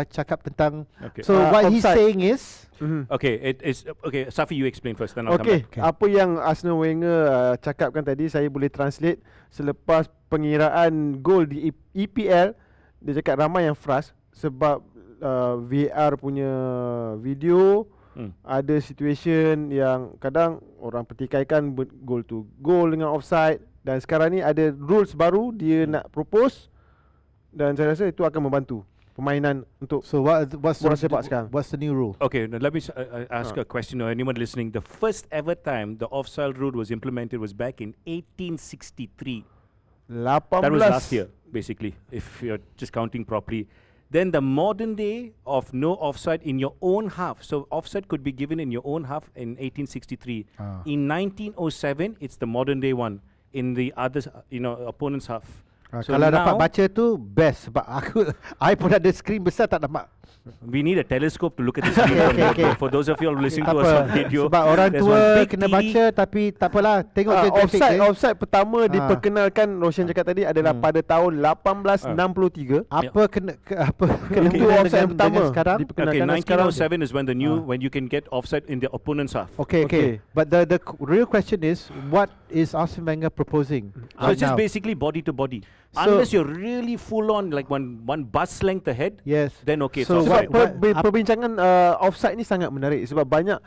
cakap tentang. Okay. So what he's saying is Okay, it is okay. Safi, you explain first, then I'll come Okay, back. apa yang Arsene Wenger cakapkan tadi saya boleh translate. Selepas pengiraan gol di EPL, dia cakap ramai yang frust sebab VAR punya video ada situation yang kadang orang pertikaikan gol tu gol dengan offside, dan sekarang ni ada rules baru dia nak propose, dan saya rasa itu akan membantu permainan untuk what's bola sepak sekarang. What's the new rule? Okay, now let me ask a question or anyone listening. The first ever time the offside rule was implemented was back in 1863. 18 That was last year, basically, if you're just counting properly. Then the modern day of no offside in your own half. So offside could be given in your own half in 1863. In 1907, it's the modern day one in the other, opponent's half. So Kalau dapat now baca tu best, sebab I pun ada screen besar tak dapat. we need a telescope to look at this. Okay. For those of you who listening Tak to us on apa, radio, sebab orang there's tua one big kena TV. baca, tapi tak apalah, tengok je grafik dia. Offside pertama diperkenalkan, Roshan cakap tadi, adalah pada tahun 1863. Apa kena Itu offside yang pertama sekarang? Okay, diperkenalkan, dan sekarang 1907 is when the new when you can get offside in the opponent's half. Okay. But the real question is, what is Arsene Wenger proposing? So it's just basically body to body. So- Unless you're really full on, like one bus length ahead, Yes. then okay. So it's Sebab offside. perbincangan offside ni sangat menarik sebab banyak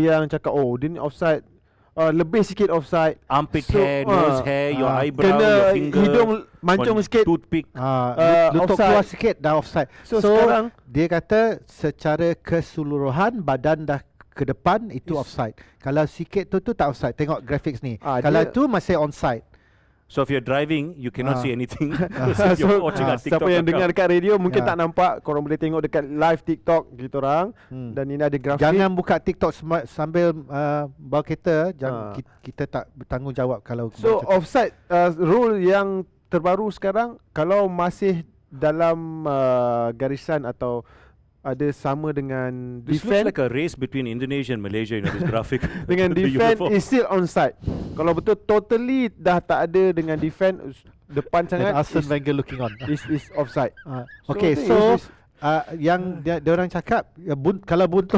yang cakap dia ni offside, lebih sikit offside, Armpit hair, nose hair, your eyebrow, kena your finger, hidung mancung one sikit, toothpick. Lutut offside. keluar sikit dah offside. So sekarang dia kata secara keseluruhan badan dah ke depan itu offside. Kalau sikit tu tak offside. Tengok graphics ni. Kalau dia- tu masih onside. So if you're driving, you cannot see anything. So, You're watching on TikTok siapa yang dengar account. dekat radio mungkin Ya. tak nampak, korang boleh tengok dekat live TikTok kita orang. Dan ini ada grafik. Jangan buka TikTok sambil bawa kereta. Kita tak bertanggungjawab kalau So baca. offside rule yang terbaru sekarang, kalau masih dalam garisan atau ada sama dengan This looks defend like a race between Indonesia and Malaysia, this graphic. dengan The defend uniform. is still onside. Kalau betul totally dah tak ada dengan defend, depan And sangat Arsene Wenger looking on. is offside. Okay, I think so is- yang dia orang cakap kalau buntu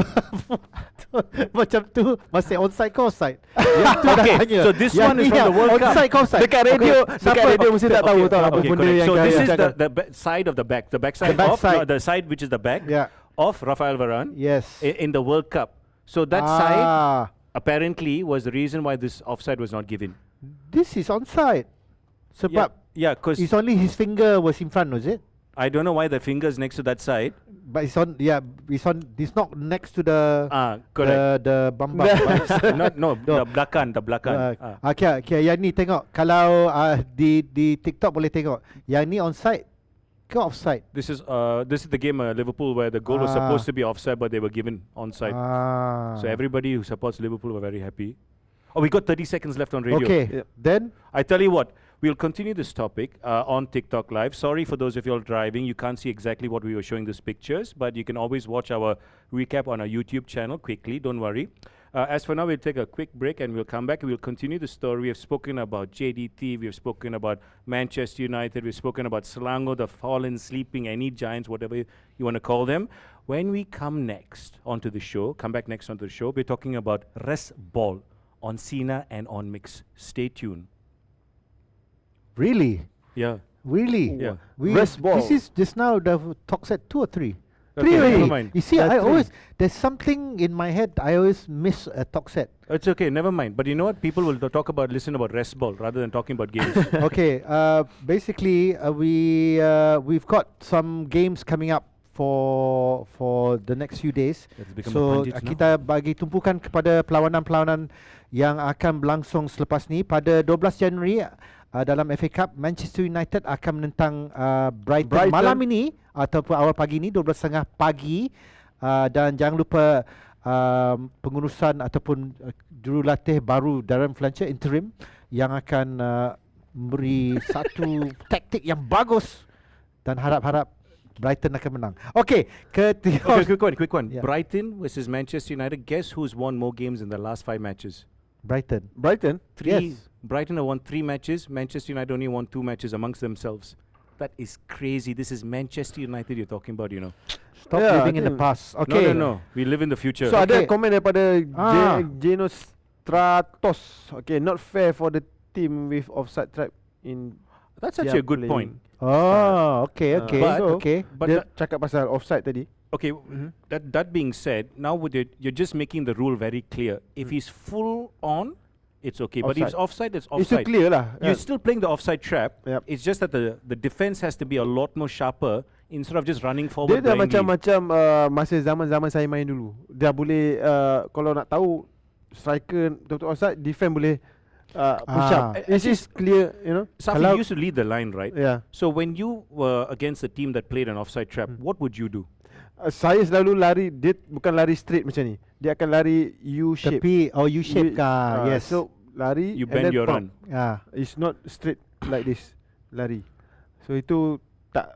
macam tu masih onside ke offside? Yang tu dah Okay, tanya. so this Yang one is ni from the World Cup. Onside ke offside? Dekat radio, mesti tak tahu tau apa benda correct. yang So kalian this is cakap. the side of the back, the back side back of side. the side which is the back Yeah. of Rafael Varane Yes. in the World Cup. So that side apparently was the reason why this offside was not given. This is onside. Sebab Yeah, because it's only his finger was in front, was it? I don't know why the finger's next to that side. But it's on. Yeah, it's not next to the Correct. the bambam. No, the belakang. Okay, yang ni tengok. Kalau di TikTok boleh tengok. Yang ni onside ke offside? This is the game Liverpool where the goal was supposed to be offside, but they were given onside. So everybody who supports Liverpool were very happy. Oh, we got 30 seconds left on radio. Okay, then I tell you what, we'll continue this topic on TikTok Live. Sorry for those of you all driving. You can't see exactly what we were showing these pictures, but you can always watch our recap on our YouTube channel quickly. Don't worry. As for now, we'll take a quick break and we'll come back. We'll continue the story. We have spoken about JDT. We have spoken about Manchester United. We've spoken about Selangor, the fallen, sleeping, any giants, whatever you want to call them. When we come next onto the show, come back next onto the show, we're talking about Res Ball on Sina and on Mix. Stay tuned. really, Yeah. Really? Yeah. Rest ball. This is just now the talk set 2 or 3. Okay, 3 already. never mind. You see, I Three. always there's something in my head. I always miss a talk set. It's okay, never mind. But you know what? People will listen about rest ball rather than talking about games. Okay. Basically, we've got some games coming up for the next few days. Let's become a So pundit now. kita bagi tumpukan kepada perlawanan-perlawanan yang akan berlangsung selepas ni. Pada 12 Januari dalam FA Cup, Manchester United akan menentang Brighton malam ini ataupun awal pagi ni 12.30 pagi. Dan jangan lupa pengurusan ataupun jurulatih baru Darren Fletcher interim yang akan memberi satu taktik yang bagus dan harap-harap Brighton akan menang. Okay, Okay, quick one. Yeah. Brighton versus Manchester United. Guess who's won more games in the last 5 matches? Brighton. Three. Yes. Brighton have won 3 matches. Manchester United only won 2 matches amongst themselves. That is crazy. This is Manchester United you're talking about, you know. Stop living in the past. Okay. No. We live in the future. So ada Okay. komen daripada Geno Stratos. Okay, not fair for the team with offside trap in. That's actually a good playing. point. Oh, okay. But- Okay. But Dia cakap pasal offside tadi. okay, that being said, now with it, you're just making the rule very clear. If he's full on, it's okay. But if it's offside, it's It's so offside. clear lah. You're still playing the offside trap. Yep. It's just that the defense has to be a lot more sharper instead of just running Dia forward dah blindly. macam masa zaman-zaman saya main dulu. Dia boleh kalau nak tahu striker betul-betul offside, defense boleh push up. It's just clear, you know. Safi used to lead the line, right? Yeah. So when you were against a team that played an offside trap, what would you do? Saya selalu lari, dia bukan lari straight macam ni. Dia akan lari U shape. Tepi U-shape kah? Yes. So lari You and bend then your pump. run. It's not straight like this. Lari. So itu tak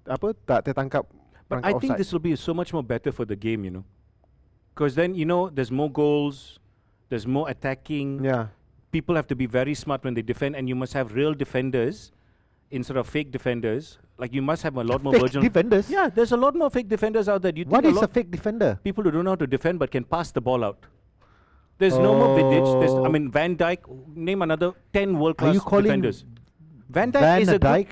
tertangkap. But rangka I think offside. this will be so much more better for the game, you know. Because then, you know, there's more goals, there's more attacking. Yeah. People have to be very smart when they defend, and you must have real defenders instead of fake defenders. Like you must have a lot more Fake virgin. defenders? Yeah, there's a lot more fake defenders out there. You What think is a lot fake defender? people who don't know how to defend but can pass the ball out. There's no more Vidic. Oh. Van Dijk. Name another 10 Are world-class you calling defenders. Van Dijk Van is a good. Dijk?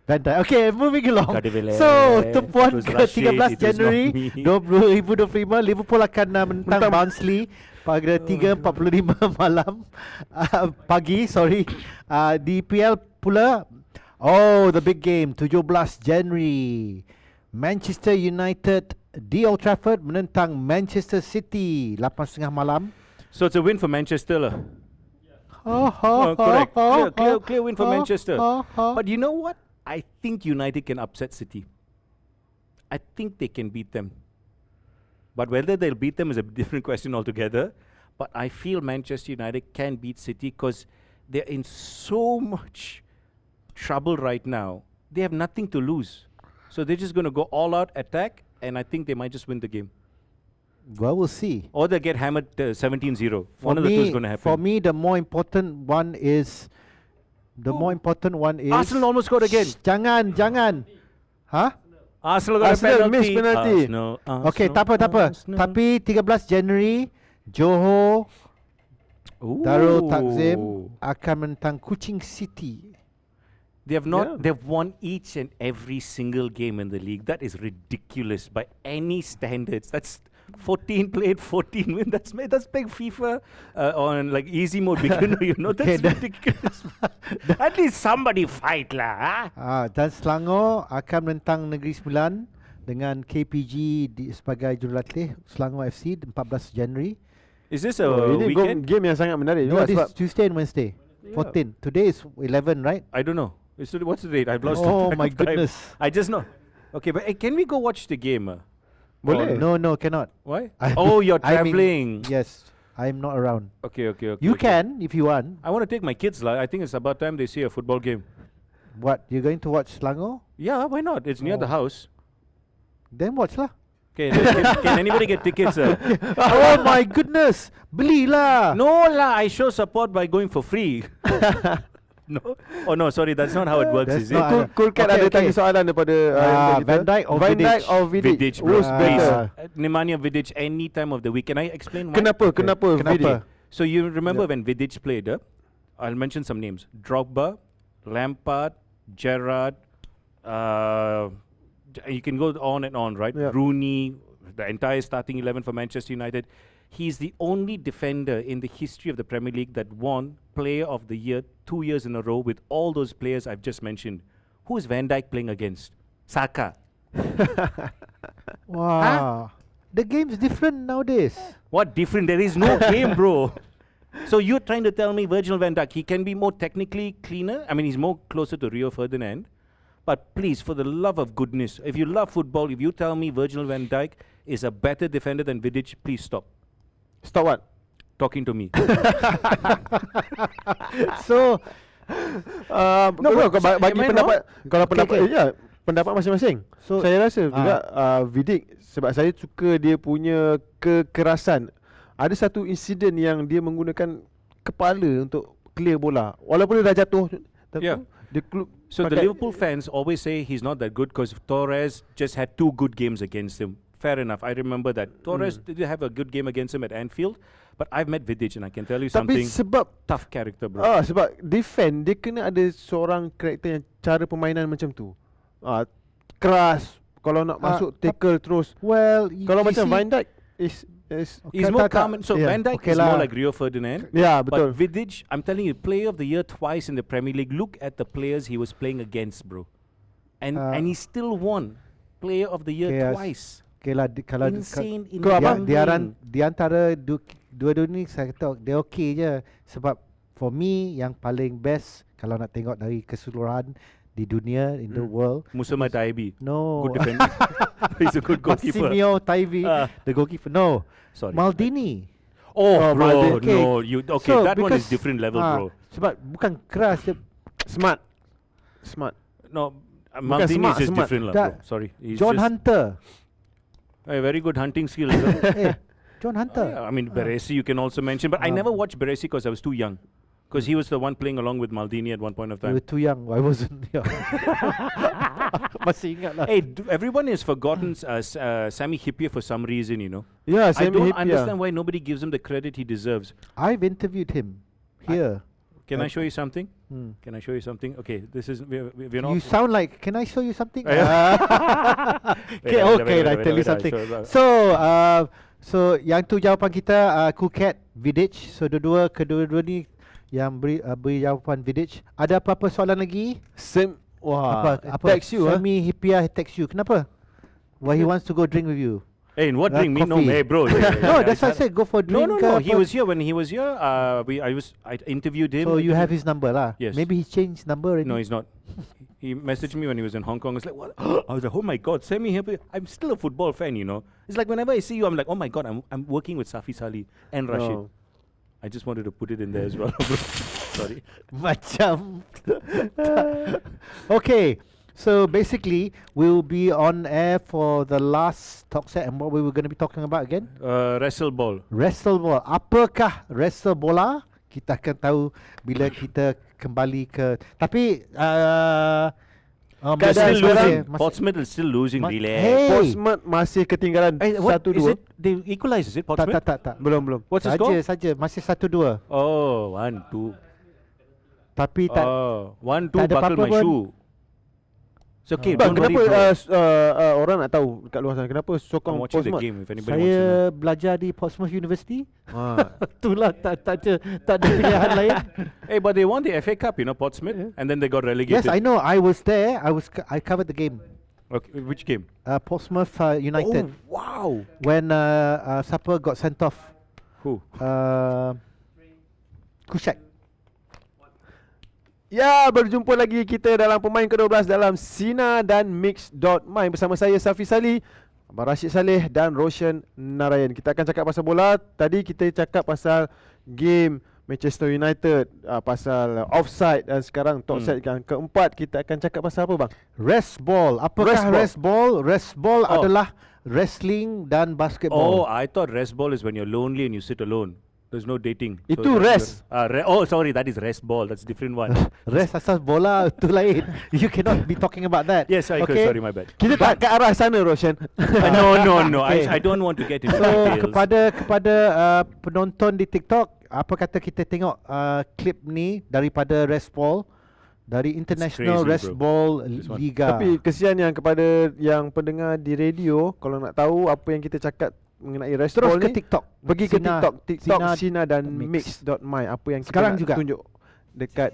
Van Dijk. Okay, moving along. Kadevele. So, tumpuan It was ke Rashid, 13 it was not Januari me. 2025, Liverpool akan menentang Barnsley pada 3.45 malam pagi, di PL pula. Oh, the big game 17 Januari. Manchester United di Old Trafford menentang Manchester City 8.30 malam. So it's a win for Manchester lah. Correct. Clear win for Manchester. But you know what? I think United can upset City. I think they can beat them. But whether they'll beat them is a different question altogether. But I feel Manchester United can beat City because they're in so much trouble right now. They have nothing to lose. So they're just going to go all out attack, and I think they might just win the game. Well, we'll see. Or they'll get hammered 17-0. One of the two is going to happen. For me, the more important one is Arsenal almost scored again. Jangan. Huh? Arsenal got a Arsenal penalty. missed penalty. Arsenal, Okay, tak apa. Arsenal. Tapi 13 Januari, Johor Darul Ooh. Takzim akan menentang Kuching City. They've won each and every single game in the league. That is ridiculous by any standards. That's 14 played, 14 win. That's big FIFA on like easy mode beginner. You know that's ridiculous. At least somebody fight lah. Dan Selangor akan menentang Negeri Sembilan dengan KPG sebagai jurulatih Selangor FC 14 Januari. Is this a ini weekend? game yang sangat menarik No, juga this sebab is Tuesday and Wednesday. 14. Today is 11, right? I don't know. What's the date? I've lost Oh track my of time. goodness. I just know. Okay, but can we go watch the game? boleh. No, cannot. Why? I- Oh, you're I mean, traveling. Yes, I'm not around. Okay. You can if you want. I want to take my kids lah. I think it's about time they see a football game. What? You're going to watch Selangor? Yeah, why not? It's near the house. Then watch lah. Okay, can anybody get tickets? Oh my goodness. Belilah. No lah, I show support by going for free. No? Oh no, sorry, that's not how it works, That's is it? not- Cool Cat Okay, ada tanya soalan daripada Van Dijk or Van Vidic? Dijk or Vidic? Vidic, Who's bro. better? Nemanja Vidic any time of the week. Can I explain why? Kenapa Vidic? So you remember when Vidic played, I'll mention some names. Drogba, Lampard, Gerrard, you can go on and on, right? Yeah. Rooney, the entire starting 11 for Manchester United. He's the only defender in the history of the Premier League that won Player of the Year 2 years in a row with all those players I've just mentioned. Who is Van Dijk playing against? Saka. Wow. Huh? The game's different nowadays. What different? There is no game, bro. So you're trying to tell me Virgil van Dijk, he can be more technically cleaner? I mean, he's more closer to Rio Ferdinand. But please, for the love of goodness, if you love football, if you tell me Virgil van Dijk is a better defender than Vidic, please stop. Stop what? Talking to me. So, no bro, bagi pendapat, kalau pendapat, ya, pendapat masing-masing. So saya rasa juga Vidic, sebab saya suka dia punya kekerasan. Ada satu insiden yang dia menggunakan kepala untuk clear bola, walaupun dia dah jatuh. Yeah. So the Liverpool fans always say he's not that good because Torres just had 2 good games against him. Fair enough, I remember that. Torres did have a good game against him at Anfield, but I've met Vidic and I can tell you something. Tapi sebab tough character, bro. Sebab defend dia kena ada seorang karakter yang cara permainan macam tu. Keras, kalau nak masuk tackle terus. Well, kalau macam Van Dijk he's more calm. So Van Dijk is more like Rio Ferdinand. Yeah, betul. But Vidic, I'm telling you, Player of the Year twice in the Premier League. Look at the players he was playing against, bro. And he still won Player of the Year twice. Okay lah, kalau insane. Di antara dua-dua ni saya kata dia okey je. Sebab for me yang paling best kalau nak tengok dari keseluruhan di dunia, in the world, Musama Taibi. No. Good defender. He's a good goalkeeper. Massimo Taibi, the goalkeeper. No. Sorry. Maldini. Oh, bro, okay. no. So that one is different level, bro. Sebab bukan keras, dia smart. No, Maldini is just different, bro. Sorry. John Hunter. A very good hunting skills. John Hunter. I mean, Baresi you can also mention, but I never watched Baresi because I was too young. Because he was the one playing along with Maldini at one point of time. You were too young. I wasn't young. Masih ingat lah. Hey, everyone has forgotten Sami Hyypiä for some reason, you know. Yeah, I don't understand why nobody gives him the credit he deserves. I've interviewed him here. Can I show you something? Can I show you something? Okay, this is we're not. You sound like. Can I show you something? Okay, I tell you something. So yang tu jawapan kita Kuket, Vidic. So kedua-dua ni yang beri jawapan Vidic. Ada apa-apa soalan lagi? Apa? Text you. Sami Hyypiä text you. Kenapa? Why he wants to go drink with you? Hey, what drink? Me no, hey, bro. No, that's why I said go for drink. No. He was here when he was here. I interviewed him. So you have his number, lah? Yes. Maybe he changed number already. No, he's not. He messaged me when he was in Hong Kong. I was like, what? I was like, oh my God, Sami Hyypiä. I'm still a football fan, you know. It's like whenever I see you, I'm like, oh my God, I'm working with Safi Salih and Rashid. I just wanted to put it in there as well. Sorry. Macam. Okay. So basically, we'll be on air for the last talk set, and what we were going to be talking about again? Wrestle ball. Wrestle ball. Apakah wrestle bola? Kita akan tahu bila kita kembali ke. Tapi Portsmouth is still losing. Portsmouth masih ketinggalan 1-2. They equalize, is it? Portsmouth? Tak. Belum. What's the score? Saja masih 1-2. Oh, 1-2. Tapi tak. 1-2 buckle my shoe. So okay, kenapa orang nak tahu dekat luar sana kenapa sokong Portsmouth? Saya belajar di Portsmouth University. Itulah tak ada pilihan lain. Hey, but they won the FA Cup, you know, Portsmouth, and then they got relegated. Yes, I know. I was there. I covered the game. Okay, which game? Portsmouth United. Oh, wow. When Supper got sent off. Who? Kushak. Ya, berjumpa lagi kita dalam Pemain Ke-12 dalam Sina dan Mix.my bersama saya Safi Salih, Abang Rashid Saleh dan Roshan Narayan. Kita akan cakap pasal bola. Tadi kita cakap pasal game Manchester United, pasal Offside, dan sekarang top set yang keempat kita akan cakap pasal apa bang? Rest ball. Apakah rest ball? Rest ball adalah wrestling dan basketball. Oh, I thought rest ball is when you're lonely and you sit alone. There's no dating. Itu rest. Sorry, that is rest ball. That's different one. Rest asas bola itu lain. You cannot be talking about that. Yes, I could. Sorry, my bad. Kita tak ke arah sana, Roshan. No. Okay. I don't want to get into So details. kepada penonton di TikTok, apa kata kita tengok klip ni daripada rest ball. dari International Raceball Liga. Tapi kesian yang kepada yang pendengar di radio, kalau nak tahu apa yang kita cakap mengenai raceball terus ke ni, TikTok. pergi ke TikTok Sina dan Mix. Mix.my. Apa yang kita sekarang nak juga tunjuk dekat.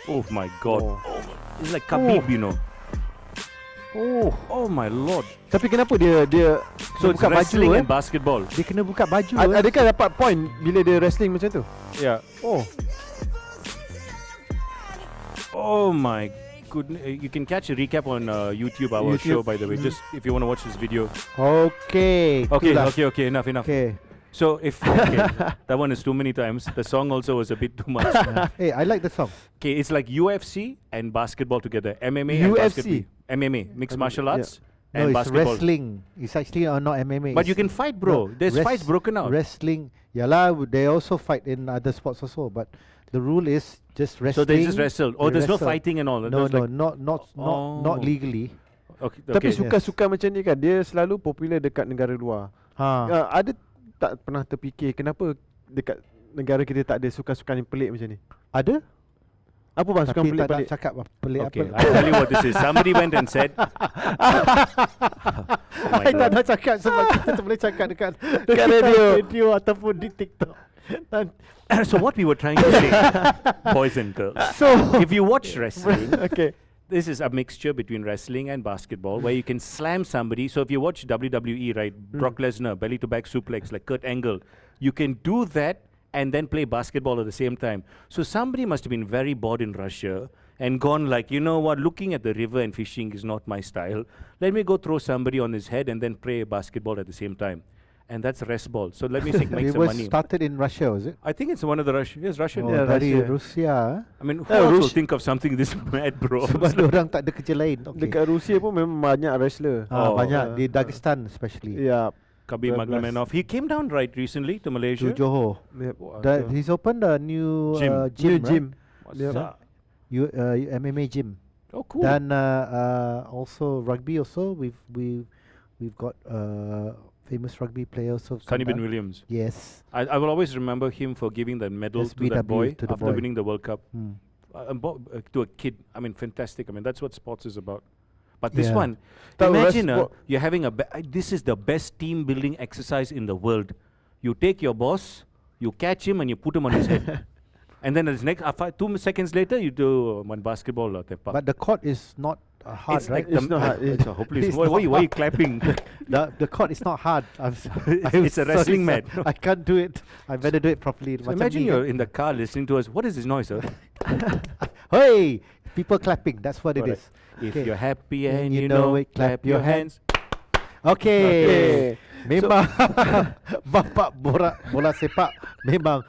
Oh my God. It's like Khabib, you know. Oh my lord. Tapi kenapa dia So it's buka wrestling baju, and basketball. dia kena buka baju. Adakah dapat point bila dia wrestling macam tu? Yeah. Oh my goodness. You can catch a recap on YouTube, our show, by the way. Just if you want to watch this video. Okay. Enough. Okay. So if that one is too many times. The song also was a bit too much. Hey, I like the song. Okay, it's like UFC and basketball together. MMA and UFC. basketball. MMA, mixed martial arts. No, And it's basketball. wrestling. It's actually not MMA. But you It's- can fight, bro. There's fights broken out. Wrestling. Yalah, they also fight in other sports also. But the rule is just wrestling. So they just wrestle. Oh, they there's no wrestle. fighting and all. No, There's not legally. Okay. Tapi okay. sukan-sukan macam ni kan, dia selalu popular dekat negara luar. Ada tak pernah terfikir kenapa dekat negara kita tak ada sukan-sukan yang pelik macam ni? Ada? Apa bang sukan Tapi tak nak pelik-pelik? cakap pelik Okay, apa. I'll tell you what this is. Somebody went and said. Oh my I tak God. nak cakap sebab kita tak boleh cakap dekat radio ataupun di TikTok. So what we were trying to say, boys and girls. So If you watch wrestling, Okay. this is a mixture between wrestling and basketball where you can slam somebody. So if you watch WWE, right, Brock Lesnar, belly to back suplex, like Kurt Angle, you can do that and then play basketball at the same time. So somebody must have been very bored in Russia and gone like, you know what, looking at the river and fishing is not my style. Let me go throw somebody on his head and then play basketball at the same time. And that's raceball. So let me make it some was money. started in Russia, was it? I think it's one of the Russian. Yes, Russian. Oh, Yeah. dari Russia. Rusia. I mean, who else will think of something this mad, bro? Sebab orang tak ada kerja lain. Okay. Dekat Rusia pun memang banyak wrestler. Banyak di Dagestan especially. Ya. Khabib 12. Nurmagomedov. He came down right recently to To Malaysia. Johor. He's opened a new Gym. New gym, gym. What's Yep. that? MMA gym. Oh, cool. Dan also rugby also we've got famous rugby player also. Sonny Bin Williams. Yes. I will always remember him for giving the medal to that SBW boy to the after boy. winning the World Cup. Hmm. To a kid. I mean, fantastic. I mean, that's what sports is about. But this Yeah. one, That imagine was- you're having this is the best team building exercise in the world. You take your boss, you catch him and you put him on his head. And then the next 2 seconds later, you do one basketball. But the court is not hard, it's right? like It's not hard. It's hopeless. It's Why not are you clapping? The court is not hard. It's a wrestling mat. I can't do it. I better do it properly. So imagine you're in the car listening to us. What is this noise, sir? Hey, people clapping. That's what it Alright. is. If Okay. you're happy And and you you know know it, clap your hands. Okay. Memang bapak bola sepak memang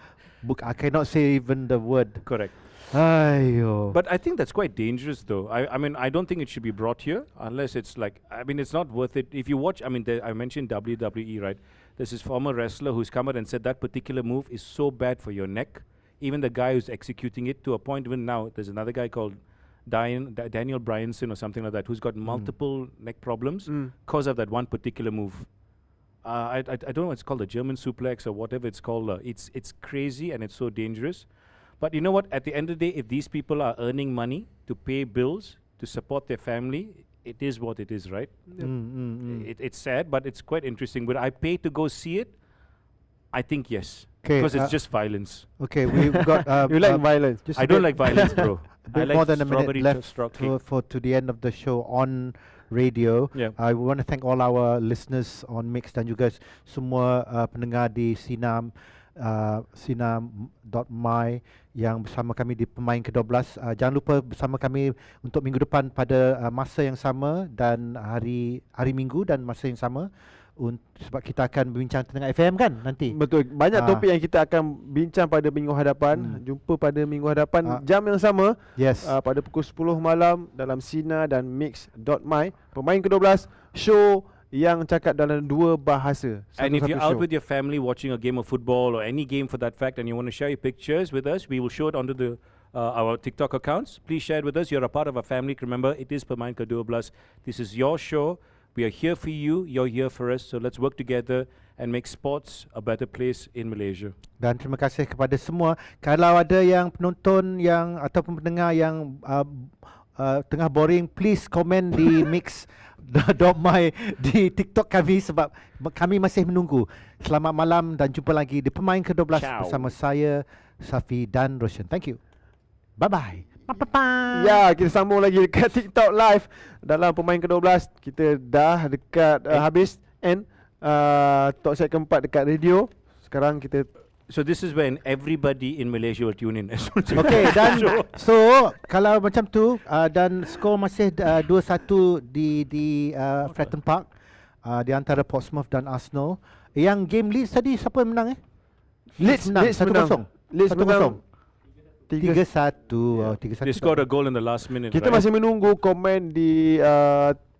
I cannot say even the word. Correct. Ayo. But I think that's quite dangerous, though. I mean, I don't think it should be brought here unless it's like, I mean, it's not worth it. If you watch, I mean, I mentioned WWE, right? There's this former wrestler who's come out and said that particular move is so bad for your neck. Even the guy who's executing it, to a point even now, there's another guy called Daniel Bryanson or something like that, who's got multiple neck problems because of that one particular move. I don't know what it's called, the German suplex or whatever it's called. It's crazy and it's so dangerous. But you know what? At the end of the day, if these people are earning money to pay bills, to support their family, it is what it is, right? It's sad, but it's quite interesting. Would I pay to go see it? I think yes. Okay, Because it's just violence. Okay, we've got You like violence? just I a don't bit- like violence, bro. a I bit like more than a strawberry minute left straw cake. to the end of the show on radio. Yeah. I want to thank all our listeners on Mix dan juga semua pendengar di Sinam.my yang bersama kami di Pemain Ke-12. Jangan lupa bersama kami untuk minggu depan pada masa yang sama dan hari Minggu dan masa yang sama. Sebab kita akan berbincang tentang FM kan nanti. Betul. Banyak topik yang kita akan bincang pada minggu hadapan. Jumpa pada minggu hadapan jam yang sama. Yes. Pada pukul 10 malam dalam Sina dan Mix.my. Pemain Ke-12 show yang cakap dalam 2 bahasa. And if you're Satu-satu out show. with your family watching a game of football or any game for that fact and you want to share your pictures with us, we will show it onto our TikTok accounts. Please share it with us. You're a part of our family. Remember, it is Pemain Ke-12. This is your show. We are here for you, you're here for us, so let's work together and make sports a better place in Malaysia. Dan terima kasih kepada semua. Kalau ada yang penonton yang ataupun pendengar yang tengah boring, please komen di mix.my di TikTok kami sebab kami masih menunggu. Selamat malam dan jumpa lagi di Pemain Ke-12 bersama saya, Safi dan Roshan. Thank you. Bye-bye. Ya, kita sambung lagi dekat TikTok live dalam Pemain Ke-12. Kita dah dekat habis and talk set keempat dekat radio. Sekarang kita So this is when everybody in Malaysia will tune in. Okay, dan so kalau macam tu dan skor masih 2-1 di Fratton Park di antara Portsmouth dan Arsenal. Yang game Leeds tadi siapa yang menang Leeds menang 1-0. Leeds menang 3-1. 3-1. They scored a goal in the last minute. Kita masih menunggu komen di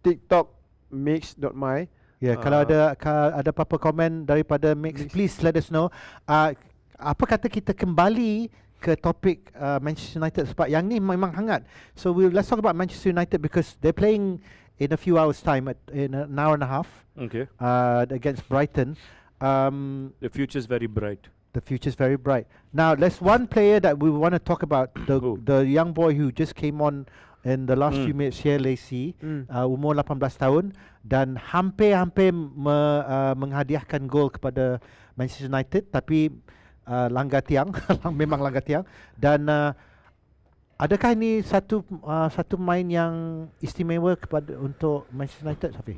TikTok mix.my. Ya, kalau ada apa-apa komen daripada Mix, please let us know. Apa kata kita kembali ke topik Manchester United sebab yang ni memang hangat. So let's talk about Manchester United because they're playing in a few hours time in an hour and a half. Okay. Against Brighton. The future is very bright. The future is very bright. Now, there's one player that we want to talk about. The young boy who just came on in the last few minutes here, Lacey, umur 18 tahun dan hampir-hampir menghadiahkan gol kepada Manchester United, tapi langgar tiang, memang langgar tiang. Dan adakah ini satu main yang istimewa untuk Manchester United, Safi?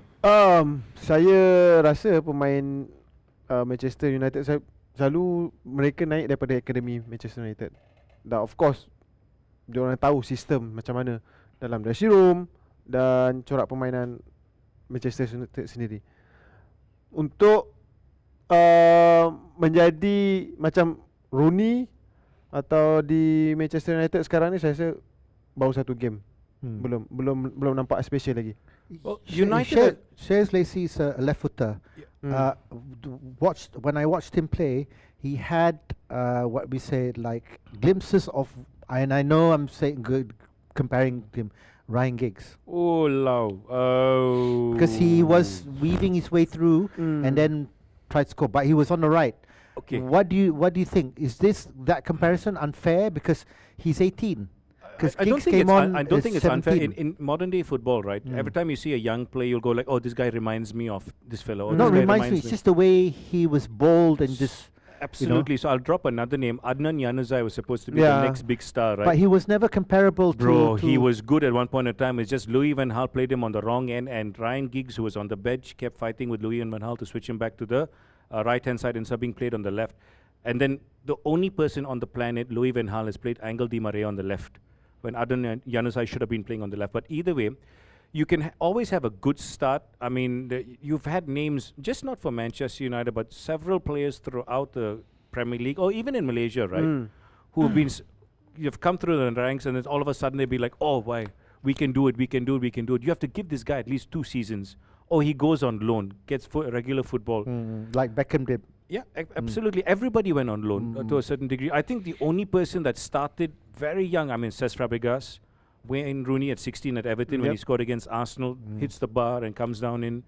Saya rasa pemain Manchester United selalu mereka naik daripada akademi Manchester United. Dan of course diorang tahu sistem macam mana dalam dressing room dan corak permainan Manchester United sendiri. Untuk menjadi macam Rooney atau di Manchester United sekarang ni, saya rasa baru satu game. Belum nampak special lagi. United Shares Lacey is a left footer. When I watched him play, he had what we say like glimpses of, and I know I'm saying good comparing him, Ryan Giggs. Oh, because he was weaving his way through and then tried to score, but he was on the right. Okay. What do you think? Is that comparison unfair because he's 18? I don't think it's unfair in modern day football, right? Every time you see a young player, you'll go like, "Oh, this guy reminds me of this fellow." No, reminds me. It's just the way he was bold and just absolutely. So I'll drop another name. Adnan Januzaj was supposed to be the next big star, right? But he was never comparable to he was good at one point in time. It's just Louis van Gaal played him on the wrong end, and Ryan Giggs, who was on the bench, kept fighting with Louis van Gaal to switch him back to the right-hand side, and being played on the left. And then the only person on the planet, Louis van Gaal, has played Angel Di Maria on the left, when Adnan Januzaj should have been playing on the left. But either way, you can always have a good start. I mean, you've had names, just not for Manchester United, but several players throughout the Premier League, or even in Malaysia, right, who have been, you've come through the ranks, and then all of a sudden they'll be like, "Oh, why? We can do it, we can do it, we can do it." You have to give this guy at least 2 seasons. Or he goes on loan, gets regular football. Like Beckham did. Yeah, absolutely. Everybody went on loan to a certain degree. I think the only person that started very young, I mean, Cesc Fabregas, Wayne Rooney at 16 at Everton when he scored against Arsenal, hits the bar and comes down in.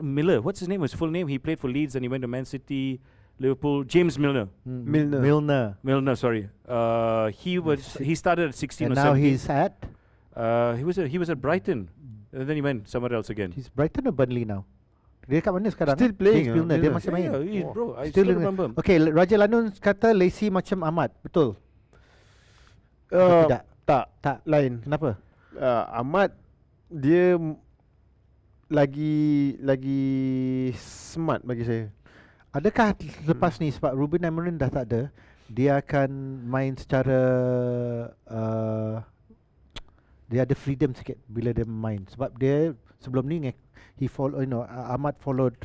Miller, what's his name? His full name? He played for Leeds and he went to Man City, Liverpool. James Milner. Milner. Sorry. He started at 16 and or 17. now he's at. He was at Brighton. And then he went somewhere else again. He's Brighton or Burnley now? Dia kat mana sekarang? Still playing. Milner. Dia masih main. Yeah, bro, I still remember. Okay, Raja Lanun kata Lacey macam Ahmad. Betul? Tidak. Tak. Lain. Kenapa? Ahmad dia lagi smart bagi saya. Adakah lepas ni sebab Ruben Amorim dah tak ada, dia akan main secara dia ada freedom sikit bila dia main sebab dia sebelum ni Ahmad followed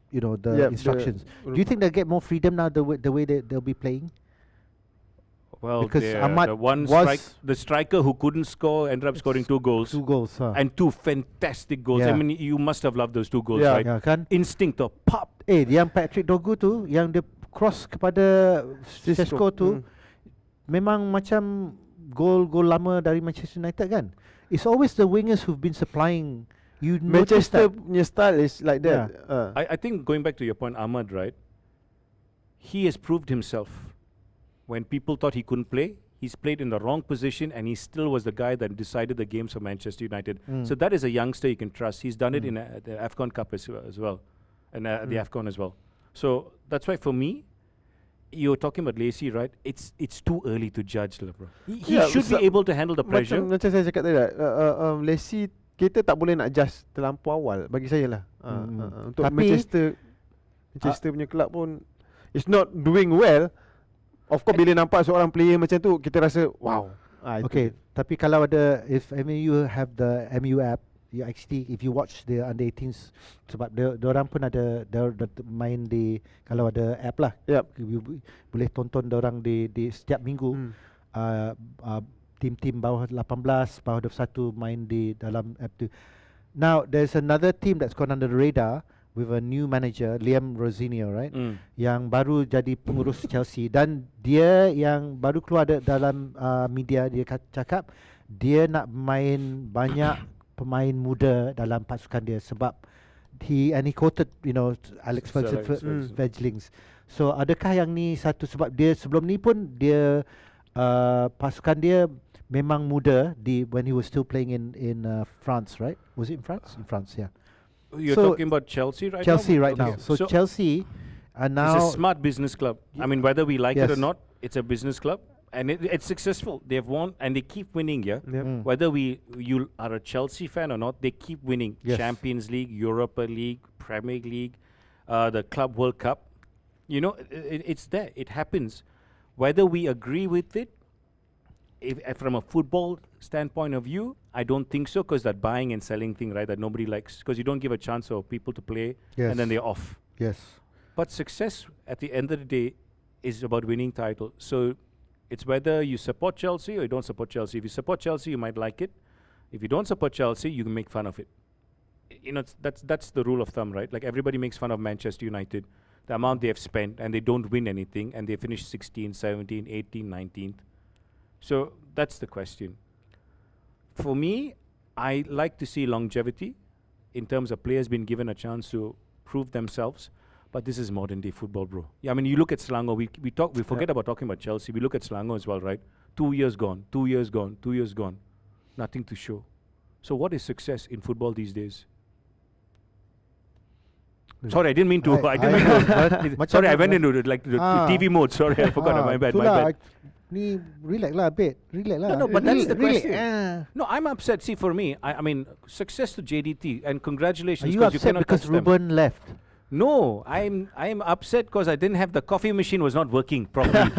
the instructions. Do you think they'll get more freedom now the way they'll be playing? Well, because Ahmad the striker who couldn't score ended up scoring 2 goals. 2 goals, and 2 fantastic goals. Yeah. I mean, you must have loved those 2 goals, right? Yeah, kan? Instinct of pop. Yang Patrick Dogu tu, yang dia cross kepada Sesko tu, memang macam gol lama dari Manchester United kan. It's always the wingers who've been supplying. You Manchester punya style is like that. I think going back to your point, Ahmad, right? He has proved himself. When people thought he couldn't play, he's played in the wrong position, and he still was the guy that decided the games for Manchester United. So that is a youngster you can trust. He's done it in the AFCON Cup as well, and the AFCON as well. So that's why for me, you're talking about Lacey, right? It's too early to judge, lah, bro. He should be able to handle the pressure. Macam saya cakap tadi, Lacey kita tak boleh nak adjust terlampau awal bagi saya lah. Untuk Manchester punya club pun it's not doing well. Of course bila nampak seorang player macam tu kita rasa wow. Okay, tapi kalau ada, if MU have the MU app, you actually if you watch the under 18s, sebab orang pun ada main di, kalau ada app lah, you boleh tonton orang di setiap minggu. Tim-tim bawah 18, bawah 21 main di dalam app tu. Now there's another team that's gone under the radar with a new manager, Liam Rosinio, right? Yang baru jadi pengurus Chelsea, dan dia yang baru keluar dalam media, dia cakap dia nak main banyak pemain muda dalam pasukan dia, sebab he quoted Alex Ferguson. So adakah yang ni satu sebab dia sebelum ni pun dia pasukan dia memang muda when he was still playing in France, right? Was it in France? In France, yeah. You're talking about Chelsea right now? Chelsea right now. So Chelsea are now... It's a smart business club. I mean, whether we like it or not, it's a business club. And it's successful. They've won and they keep winning, yeah? Whether you are a Chelsea fan or not, they keep winning. Champions League, Europa League, Premier League, the Club World Cup. It's there. It happens. Whether we agree with it, from a football standpoint of view, I don't think so, because that buying and selling thing, right, that nobody likes, because you don't give a chance for people to play and then they're off. Yes. But success at the end of the day is about winning titles. So it's whether you support Chelsea or you don't support Chelsea. If you support Chelsea, you might like it. If you don't support Chelsea, you can make fun of it. That's the rule of thumb, right? Like everybody makes fun of Manchester United, the amount they have spent, and they don't win anything, and they finish 16, 17, 18, 19th. So that's the question. For me, I like to see longevity in terms of players being given a chance to prove themselves. But this is modern day football, bro. Yeah, I mean, you look at Selangor. We forget about talking about Chelsea. We look at Selangor as well, right? 2 years gone, 2 years gone, 2 years gone. Nothing to show. So what is success in football these days? Sorry, I didn't mean to. Sorry, I went into TV mode. Sorry, I forgot. My bad. Ni relax lah, babe. Relax lah. No, but that's the question. No, I'm upset. See, for me, I mean, success to JDT and congratulations. Are you upset because Ruben left? No, I'm upset because I didn't have the coffee machine was not working properly.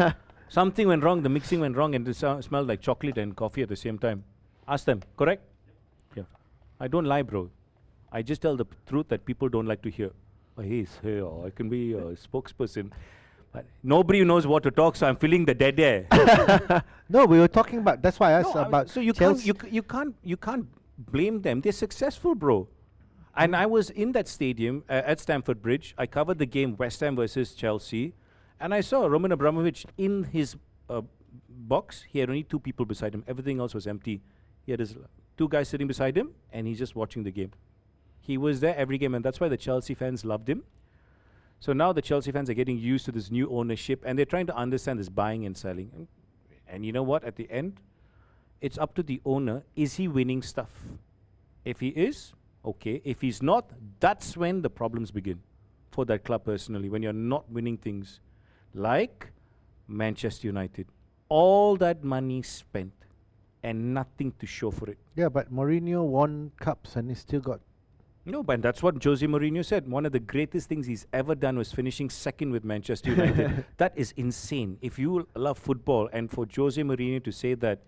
Something went wrong. The mixing went wrong, and it smelled like chocolate and coffee at the same time. Ask them. Correct? Yeah. I don't lie, bro. I just tell the truth that people don't like to hear. Oh, I can be a spokesperson. But nobody knows what to talk, so I'm feeling the dead air. No, we were talking about. That's why I asked about. So you can't blame them. They're successful, bro. And I was in that stadium at Stamford Bridge. I covered the game West Ham versus Chelsea, and I saw Roman Abramovich in his box. He had only 2 people beside him. Everything else was empty. He had his 2 guys sitting beside him, and he's just watching the game. He was there every game, and that's why the Chelsea fans loved him. So now the Chelsea fans are getting used to this new ownership, and they're trying to understand this buying and selling. And you know what? At the end, it's up to the owner. Is he winning stuff? If he is, okay. If he's not, that's when the problems begin for that club personally, when you're not winning things. Like Manchester United. All that money spent and nothing to show for it. Yeah, but Mourinho won cups and he still got... No, but that's what Jose Mourinho said. One of the greatest things he's ever done was finishing second with Manchester United. That is insane. If you love football, and for Jose Mourinho to say that,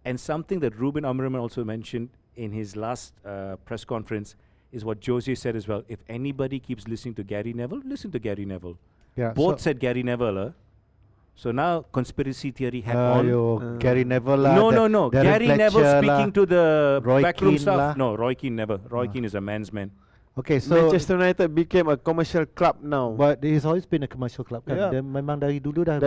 and something that Ruben Amorim also mentioned in his last press conference, is what Jose said as well. If anybody keeps listening to Gary Neville, listen to Gary Neville. Yeah, Both said Gary Neville. So now conspiracy theory had on. Gary Neville. No. Gary Neville speaking to the Roy backroom Keane staff. No, Roy Keane never. Roy Keane is a man's man. Okay, so Manchester United became a commercial club now. but it's always been a commercial club kan. Yeah. Dia memang dari dulu dah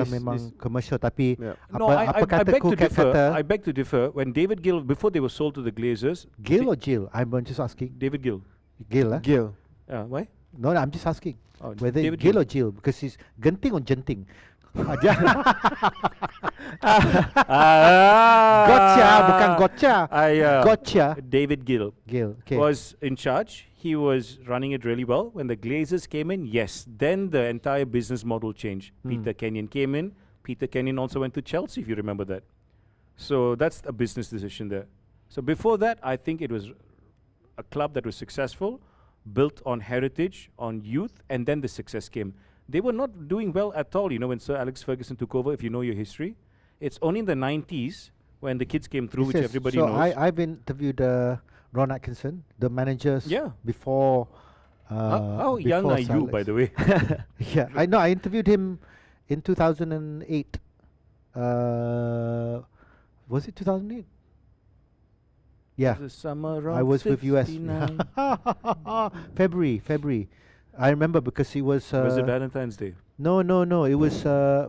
memang commercial, tapi No, I beg to differ. I beg to differ. When David Gill, before they were sold to the Glazers, Gill or Jill? I'm just asking. David Gill. Gill, eh? Gill. Why? No, I'm just asking. Oh, Whether David Gill or Jill, because he's genting or genting. Gotcha, bukan gotcha. Gotcha. David Gill Okay. was in charge. He was running it really well. When the Glazers came in, yes, then the entire business model changed. Peter Kenyon came in. Peter Kenyon also went to Chelsea, if you remember that. So that's a business decision there. So before that, I think it was a club that was successful, built on heritage, on youth, and then the success came. They were not doing well at all, when Sir Alex Ferguson took over, if you know your history. It's only in the 90s when the kids came through, which everybody knows. So I've interviewed Ron Atkinson, the managers before. How before young are Sir you, Alex. by the way? Yeah, I know. I interviewed him in 2008. Was it 2008? Yeah, The summer I was with US. 59. February. I remember because he was. Was it Valentine's Day? No. It was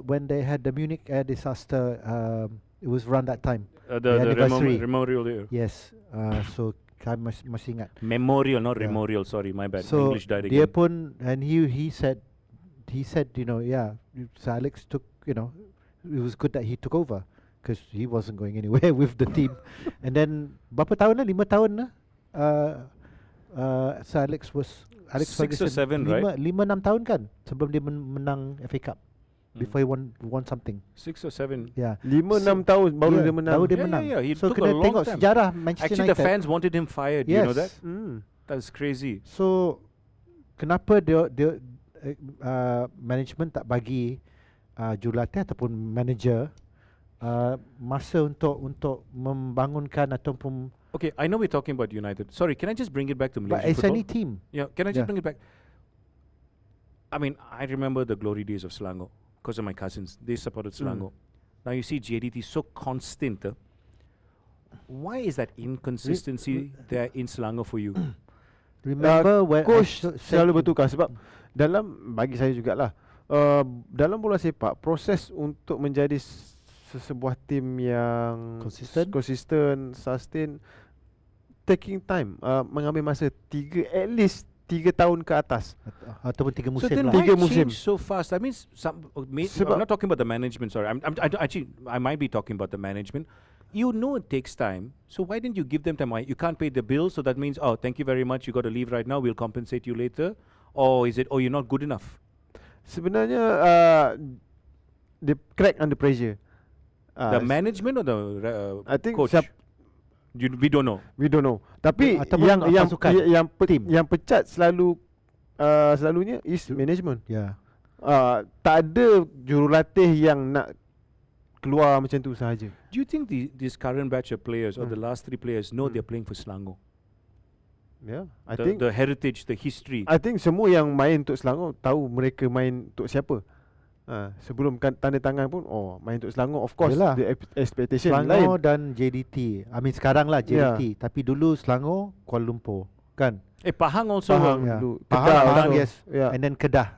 when they had the Munich air disaster. It was around that time. The anniversary. memorial year. Yes. So I masih ingat. Memorial, not Yeah. memorial. Sorry, my bad. So English died dia again. pun, and he said, Sir Alex took, it was good that he took over because he wasn't going anywhere with the team. And then berapa tahun lah? 5 tahun lah. Sir Alex was 6 or 7, right? 5-6 tahun kan sebelum dia menang FA Cup. Before he won something. 6 or 7. Yeah. 5-6 tahun baru dia menang. Baru dia Yeah, menang. yeah, he So took kena a long tengok time. sejarah Manchester Actually, United. the fans wanted him fired. Do you know that? That's crazy. So kenapa dia management tak bagi jurulatih ataupun manager masa untuk membangunkan ataupun. Okay, I know we're talking about United. Sorry, can I just bring it back to Malaysian But it's football? any team. Yeah, can I just bring it back? I mean, I remember the glory days of Selangor because of my cousins. They supported Selangor. Now you see JDT so constant. Why is that inconsistency there in Selangor for you? Remember when coach selalu bertukar sebab dalam bagi saya jugalah dalam bola sepak proses untuk menjadi sebuah tim yang consistent, sustain, taking time, mengambil masa at least 3 tahun ke atas ataupun 3 musim so then lah. why 3 musim change so fast? That means I'm not talking about the management. Sorry, I might be talking about the management. You know it takes time, so why didn't you give them time? You can't pay the bill, so that means thank you very much, you got to leave right now. We'll compensate you later, or is it you're not good enough? Sebenarnya they crack under pressure. The management or the I think coach? We don't know. We don't know. Tapi Ataupun pasukan, yang pecat selalunya is management. Yeah. Tak ada jurulatih yang nak keluar macam tu sahaja. Do you think this current batch of players or the last 3 players know they're playing for Selangor? Yeah, I think the heritage, the history. I think semua yang main untuk Selangor tahu mereka main untuk siapa. Sebelum tanda tangan pun main untuk Selangor, of course. Yelah. The expectation Selangor lain. dan JDT. I mean sekarang lah JDT, tapi dulu Selangor, Kuala Lumpur, kan? Pahang also. Pahang Yeah. dulu. Pahang, yes. Yeah. And then Kedah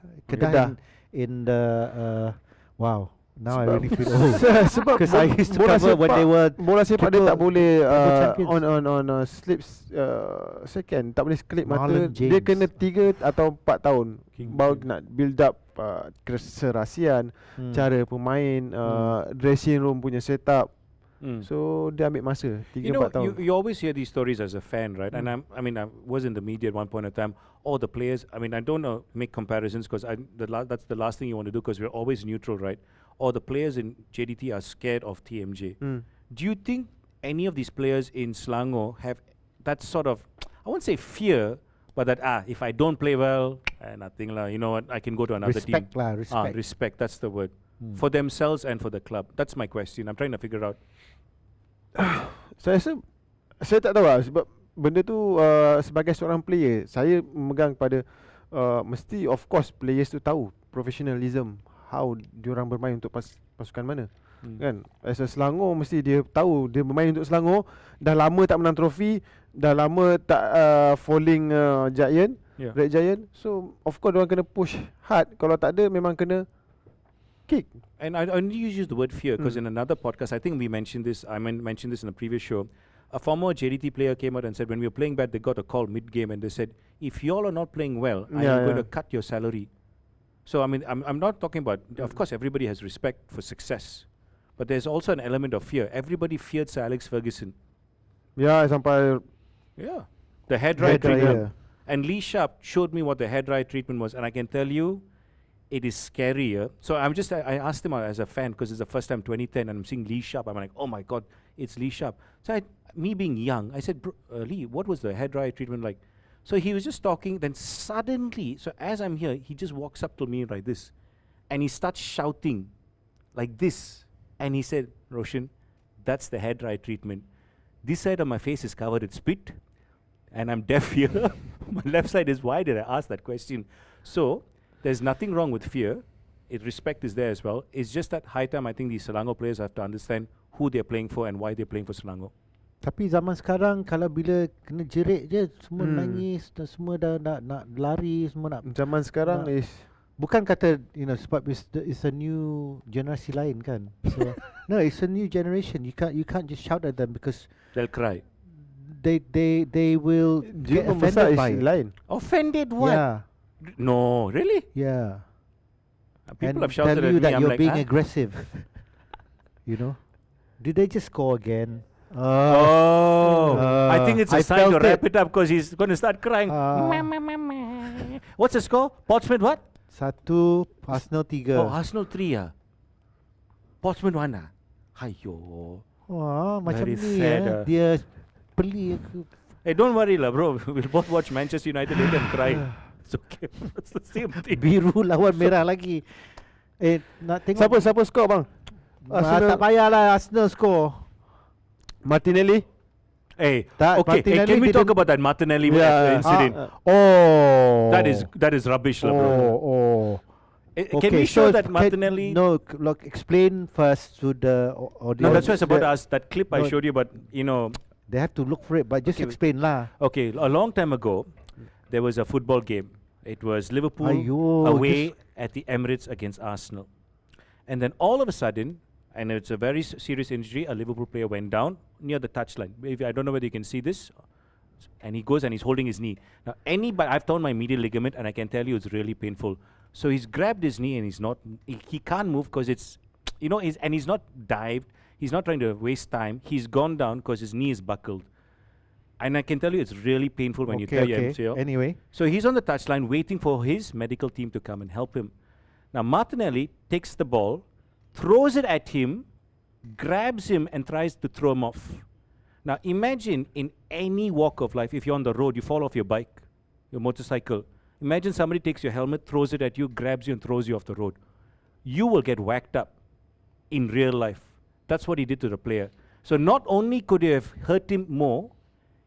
in the wow. Now I really feel old. Sebab Because I used to cover when they were bola sepak dia tak boleh champions. on slips second, tak boleh klip mata. Marlon Dia James. kena 3 atau 4 tahun King baru nak build up keserasian, cara pemain, dressing room punya setup. So dia ambil masa 3-4 tahun. You always hear these stories as a fan, right? And I was in the media at one point in time. All the players, I don't make comparisons because that's the last thing you want to do because we're always neutral, right? Or the players in JDT are scared of TMJ. Do you think any of these players in Selangor have that sort of, I won't say fear, but that if I don't play well, nothing lah. You know what? I can go to another team. Respect. Respect. That's the word for themselves and for the club. That's my question. I'm trying to figure out. Saya tak tahu lah sebab benda tu sebagai seorang player saya memegang pada mesti of course players tu tahu professionalism, how diorang bermain untuk pasukan mana. Kan? As a Selangor mesti dia tahu dia bermain untuk Selangor. Dah lama tak menang trofi, dah lama tak falling Giant, Red Giant. So of course diorang kena push hard. Kalau tak ada memang kena kick. And I only use the word fear because in another podcast, I think we mentioned this. I mentioned this in a previous show. A former JDT player came out and said when we were playing bad, they got a call mid-game and they said, if y'all are not playing well, I am going to cut your salary. So I mean, I'm not talking about. Of course, everybody has respect for success, but there's also an element of fear. Everybody feared Sir Alex Ferguson. Ya, sampai the head right treatment. And Lee Sharp showed me what the head right treatment was, and I can tell you, it is scarier. So I asked him as a fan because it's the first time 2010, and I'm seeing Lee Sharp. I'm like, oh my God, it's Lee Sharp. So me being young, I said, Lee, what was the head right treatment like? So he was just talking, then suddenly, so as I'm here, he just walks up to me like this, and he starts shouting like this, and he said, Roshan, that's the head right treatment. This side of my face is covered with spit, and I'm deaf here. My left side is wide, and I asked that question. So there's nothing wrong with fear. Respect is there as well. It's just that high time I think these Selangor players have to understand who they're playing for and why they're playing for Selangor. Tapi zaman sekarang kalau bila kena jerit je semua nangis dan semua dah nak lari, semua nak. Zaman sekarang is bukan kata sebab it's a new generasi lain kan. So no, it's a new generation. You can't just shout at them because they'll cry. They will get offended by it. Offended what? Yeah. No, really? Yeah. People have tell shouted at you me. that I'm you're like, being aggressive. Did they just score again? I think it's a sign to wrap it up because he's going to start crying. What's the score? Portsmouth what? 1, Arsenal 3. Oh, Arsenal 3 ah. Portsmouth 1 ah. Hayo. Wah, macam Very ni sad, dia beli aku. Hey, don't worry lah bro. We'll both watch Manchester United later and cry. It's okay. It's the same thing. Biru lawan merah lagi. Nak tengok siapa skor bang? tak payahlah Arsenal score. Martinelli. Okay. Can we talk about that Martinelli incident? That is rubbish, lah, bro. Can we show that Martinelli? Look, explain first to the audience. No, that's why it's about us. That clip I showed you, but they have to look for it. But just explain lah. Okay, a long time ago, there was a football game. It was Liverpool away at the Emirates against Arsenal, and then all of a sudden, and it's a very serious injury, a Liverpool player went down near the touchline. I don't know whether you can see this. And he goes and he's holding his knee. Now, I've torn my medial ligament and I can tell you it's really painful. So he's grabbed his knee and he can't move because it's, and he's not dived. He's not trying to waste time. He's gone down because his knee is buckled. And I can tell you it's really painful when you tear your MCL. Anyway. So he's on the touchline waiting for his medical team to come and help him. Now, Martinelli takes the ball, throws it at him, grabs him and tries to throw him off. Now imagine in any walk of life, if you're on the road, you fall off your bike, your motorcycle. Imagine somebody takes your helmet, throws it at you, grabs you and throws you off the road. You will get whacked up in real life. That's what he did to the player. So not only could he have hurt him more,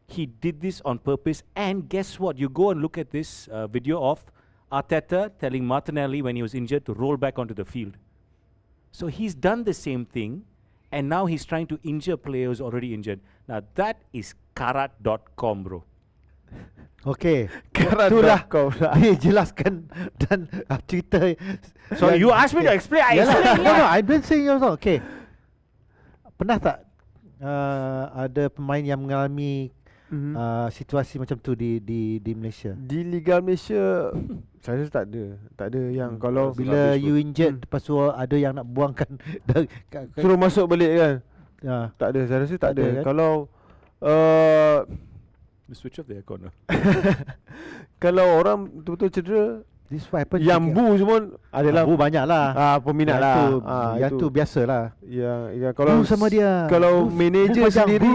he did this on purpose. And guess what? You go and look at this video of Arteta telling Martinelli when he was injured to roll back onto the field. So he's done the same thing, and now he's trying to injure players already injured. Now that is karat.com, bro. Okay. Karat.com. Jelaskan dan cerita. So you asked me to explain. No, I've been saying also. Okay. Pernah tak ada pemain yang mengalami situasi macam tu di Malaysia? Di Liga Malaysia saya rasa tak ada yang kalau bila you injured lepas tu ada yang nak buangkan suruh masuk balik kan. Tak ada, saya rasa tak ada. Kan? Kalau switch off the aircon. Kalau orang betul-betul cedera, this what happened. Yang bu semua adalah bu banyak lah. Peminat lah. Yang tu biasalah. Ya kalau bu sama dia. Kalau manager sendiri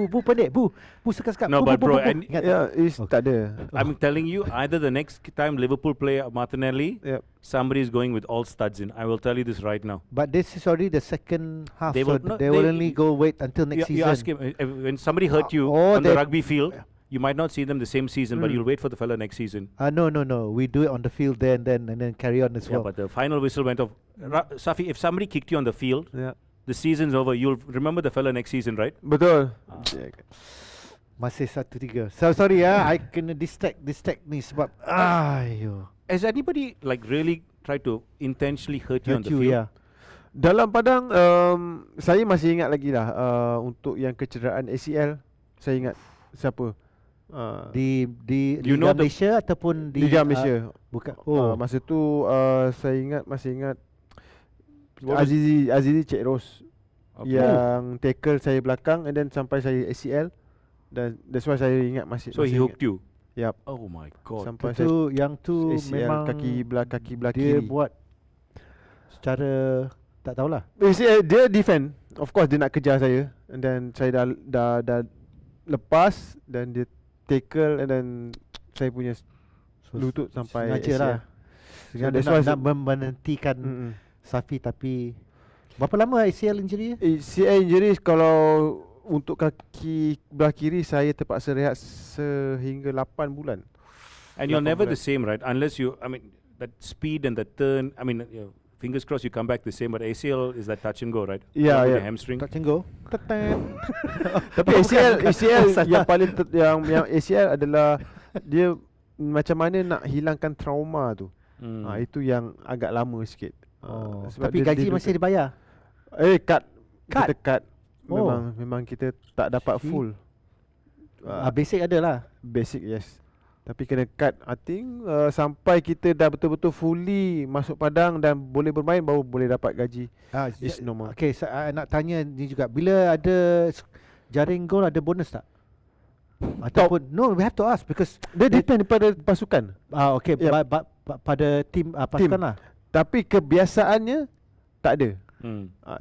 bu pendek, bu sekat-sekat. No, but bro, tak ada. I'm telling you, either the next time Liverpool play Martinelli, somebody is going with all studs in. I will tell you this right now. But this is already the second half, they will only go wait until next season. You ask him, when somebody hurt you on the rugby field, you might not see them the same season, but you'll wait for the fella next season. No. We do it on the field there and then carry on as well. Yeah, but the final whistle went off. Safi, if somebody kicked you on the field, the season's over. You'll remember the fella next season, right? Betul. Masih 1-3. So sorry I kena distract ni sebab ayo. Has anybody like really tried to intentionally hurt you on the field? Yeah. Dalam padang saya masih ingat lagi lah untuk yang kecederaan ACL. Saya ingat siapa? Di You Liga know Malaysia ataupun di Liga Malaysia. bukan. Masa tu saya masih ingat Azizi Cik Ros yang tackle saya belakang and then sampai saya ACL, dan that's why saya ingat masih. So he hooked you. Yep. Oh my god. Sampai tu yang tu ACL, memang kaki belah dia kiri. buat secara tak tahulah. Dia defend. Of course dia nak kejar saya, and then saya dah lepas dan dia tackle, and then saya punya lutut sampai sengaja lah. Sengaja nak menghentikan Safi. Tapi berapa lama ACL injury? ACL injury kalau untuk kaki belah kiri saya terpaksa rehat sehingga 8 bulan. And you're never the same, right? Unless you, I mean, that speed and the turn, I mean, fingers crossed you come back the same, but ACL is that touch and go, right? Yeah, The yeah. hamstring. Touch and go. Tapi ACL yang paling yang ACL adalah dia macam mana nak hilangkan trauma tu. Itu yang agak lama sikit. Tapi gaji masih dibayar. Cut. Cut? Kita cut. Memang kita tak dapat full. Basic ada lah. Basic, yes. Tapi kena cut. I think sampai kita dah betul-betul fully masuk padang dan boleh bermain baru boleh dapat gaji. It's normal. Okay, nak tanya ni juga. Bila ada jaring gol ada bonus tak? Ataupun no, we have to ask because dia depend pada pasukan. Okay, yep. Pada tim pasukan lah. Tapi kebiasaannya tak ada.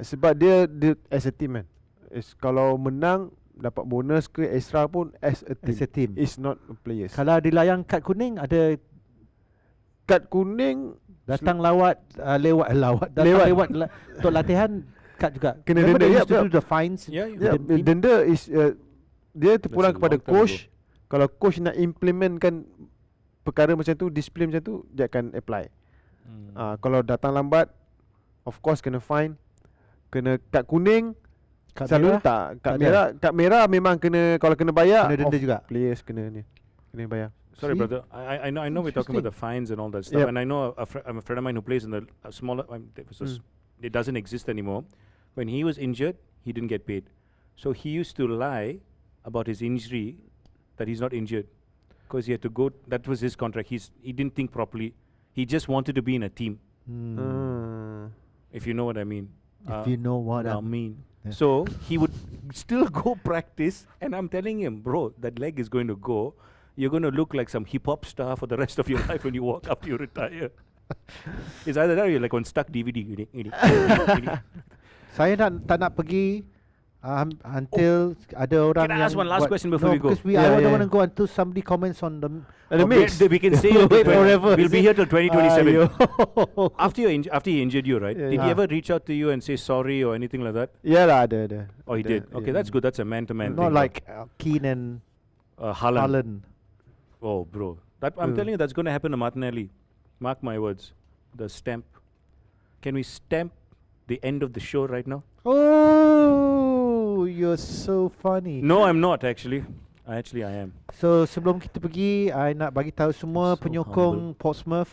Sebab dia as a team kan. Kalau menang dapat bonus ke extra pun as a team. It's not players. Kalau dilayang kad kuning ada kad kuning datang lewat untuk latihan kad juga. Kena denda. The fines. Denda is dia terpulang kepada coach. Kalau coach nak implementkan perkara macam tu, disiplin macam tu, dia akan apply. Kalau datang lambat, of course kena fine. Kena kad kuning. Kad selalu merah? tak. Kad merah memang kena, kalau kena bayar, kena denda juga. Players kena bayar. Sorry, brother. I know we're talking about the fines and all that stuff, Yep. and I know I'm a friend of mine who plays in the smaller. It doesn't exist anymore. When he was injured, he didn't get paid, so he used to lie about his injury, that he's not injured, because he had to go. That was his contract. He didn't think properly. He just wanted to be in a team. If you know what I mean. If you know what I mean. Yeah. So he would still go practice, and I'm telling him, bro, that leg is going to go. You're going to look like some hip hop star for the rest of your life when you walk after you retire. It's either that or you're like on stuck DVD. Saya tak nak pergi until ada orang Can I ask one last question before we go? Because I don't want to go until somebody comments on the mix. We can stay here forever. We'll be here till 2027. After he injured you, right? Did he ever reach out to you and say sorry or anything like that? Yeah lah, ada. Oh, he did. Okay, that's good. That's a man-to-man thing. Not like Keane and Haaland. Oh, bro. I'm telling you, that's going to happen to Martinelli. Mark my words. The stamp. Can we stamp the end of the show right now? Oh, you're so funny. No, I'm not actually. I am. So sebelum kita pergi, I nak bagi tahu semua penyokong Portsmouth.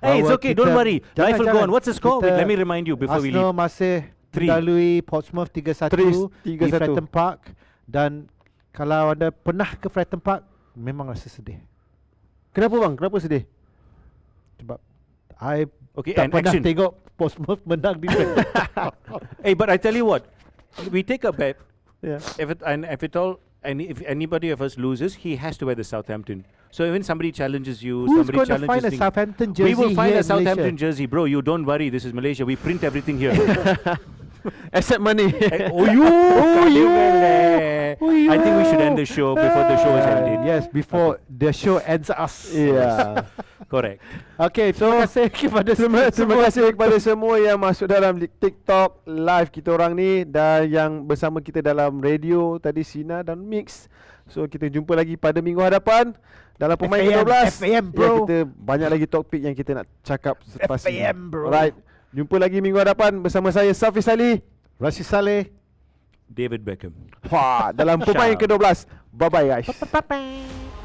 Hey, it's okay. Don't worry. Life will go on. What's the score? Wait, let me remind you before we leave. Arsenal masih melalui Portsmouth 3-1 di Fratton Park. Dan kalau anda pernah ke Fratton Park, memang rasa sedih. Kenapa bang? Kenapa sedih? Sebab I tak pernah action. tengok Portsmouth menang di Hey, but I tell you what, we take a bet. Yeah. If anybody of us loses, he has to wear the Southampton. So even somebody challenges you, Who's somebody going to find a challenges Southampton jersey? we will find here a in Southampton Malaysia? jersey, bro. You don't worry. This is Malaysia. We print everything here. Accept money. I think we should end the show before the show is ended. Yes, before the show ends us. Yeah. Correct. Okay, terima kasih kepada semua yang masuk dalam TikTok live kita orang ni dan yang bersama kita dalam radio tadi, Sina dan Mix. So kita jumpa lagi pada minggu hadapan dalam Pemain Ke-12. FAM bro. Kita banyak lagi topik yang kita nak cakap selepas ini. FAM bro. Alright. Jumpa lagi minggu hadapan bersama saya Safi Salih, Rashid Saleh, David Beckham. Wah, dalam pemain ke-12. Bye bye guys. Bye-bye.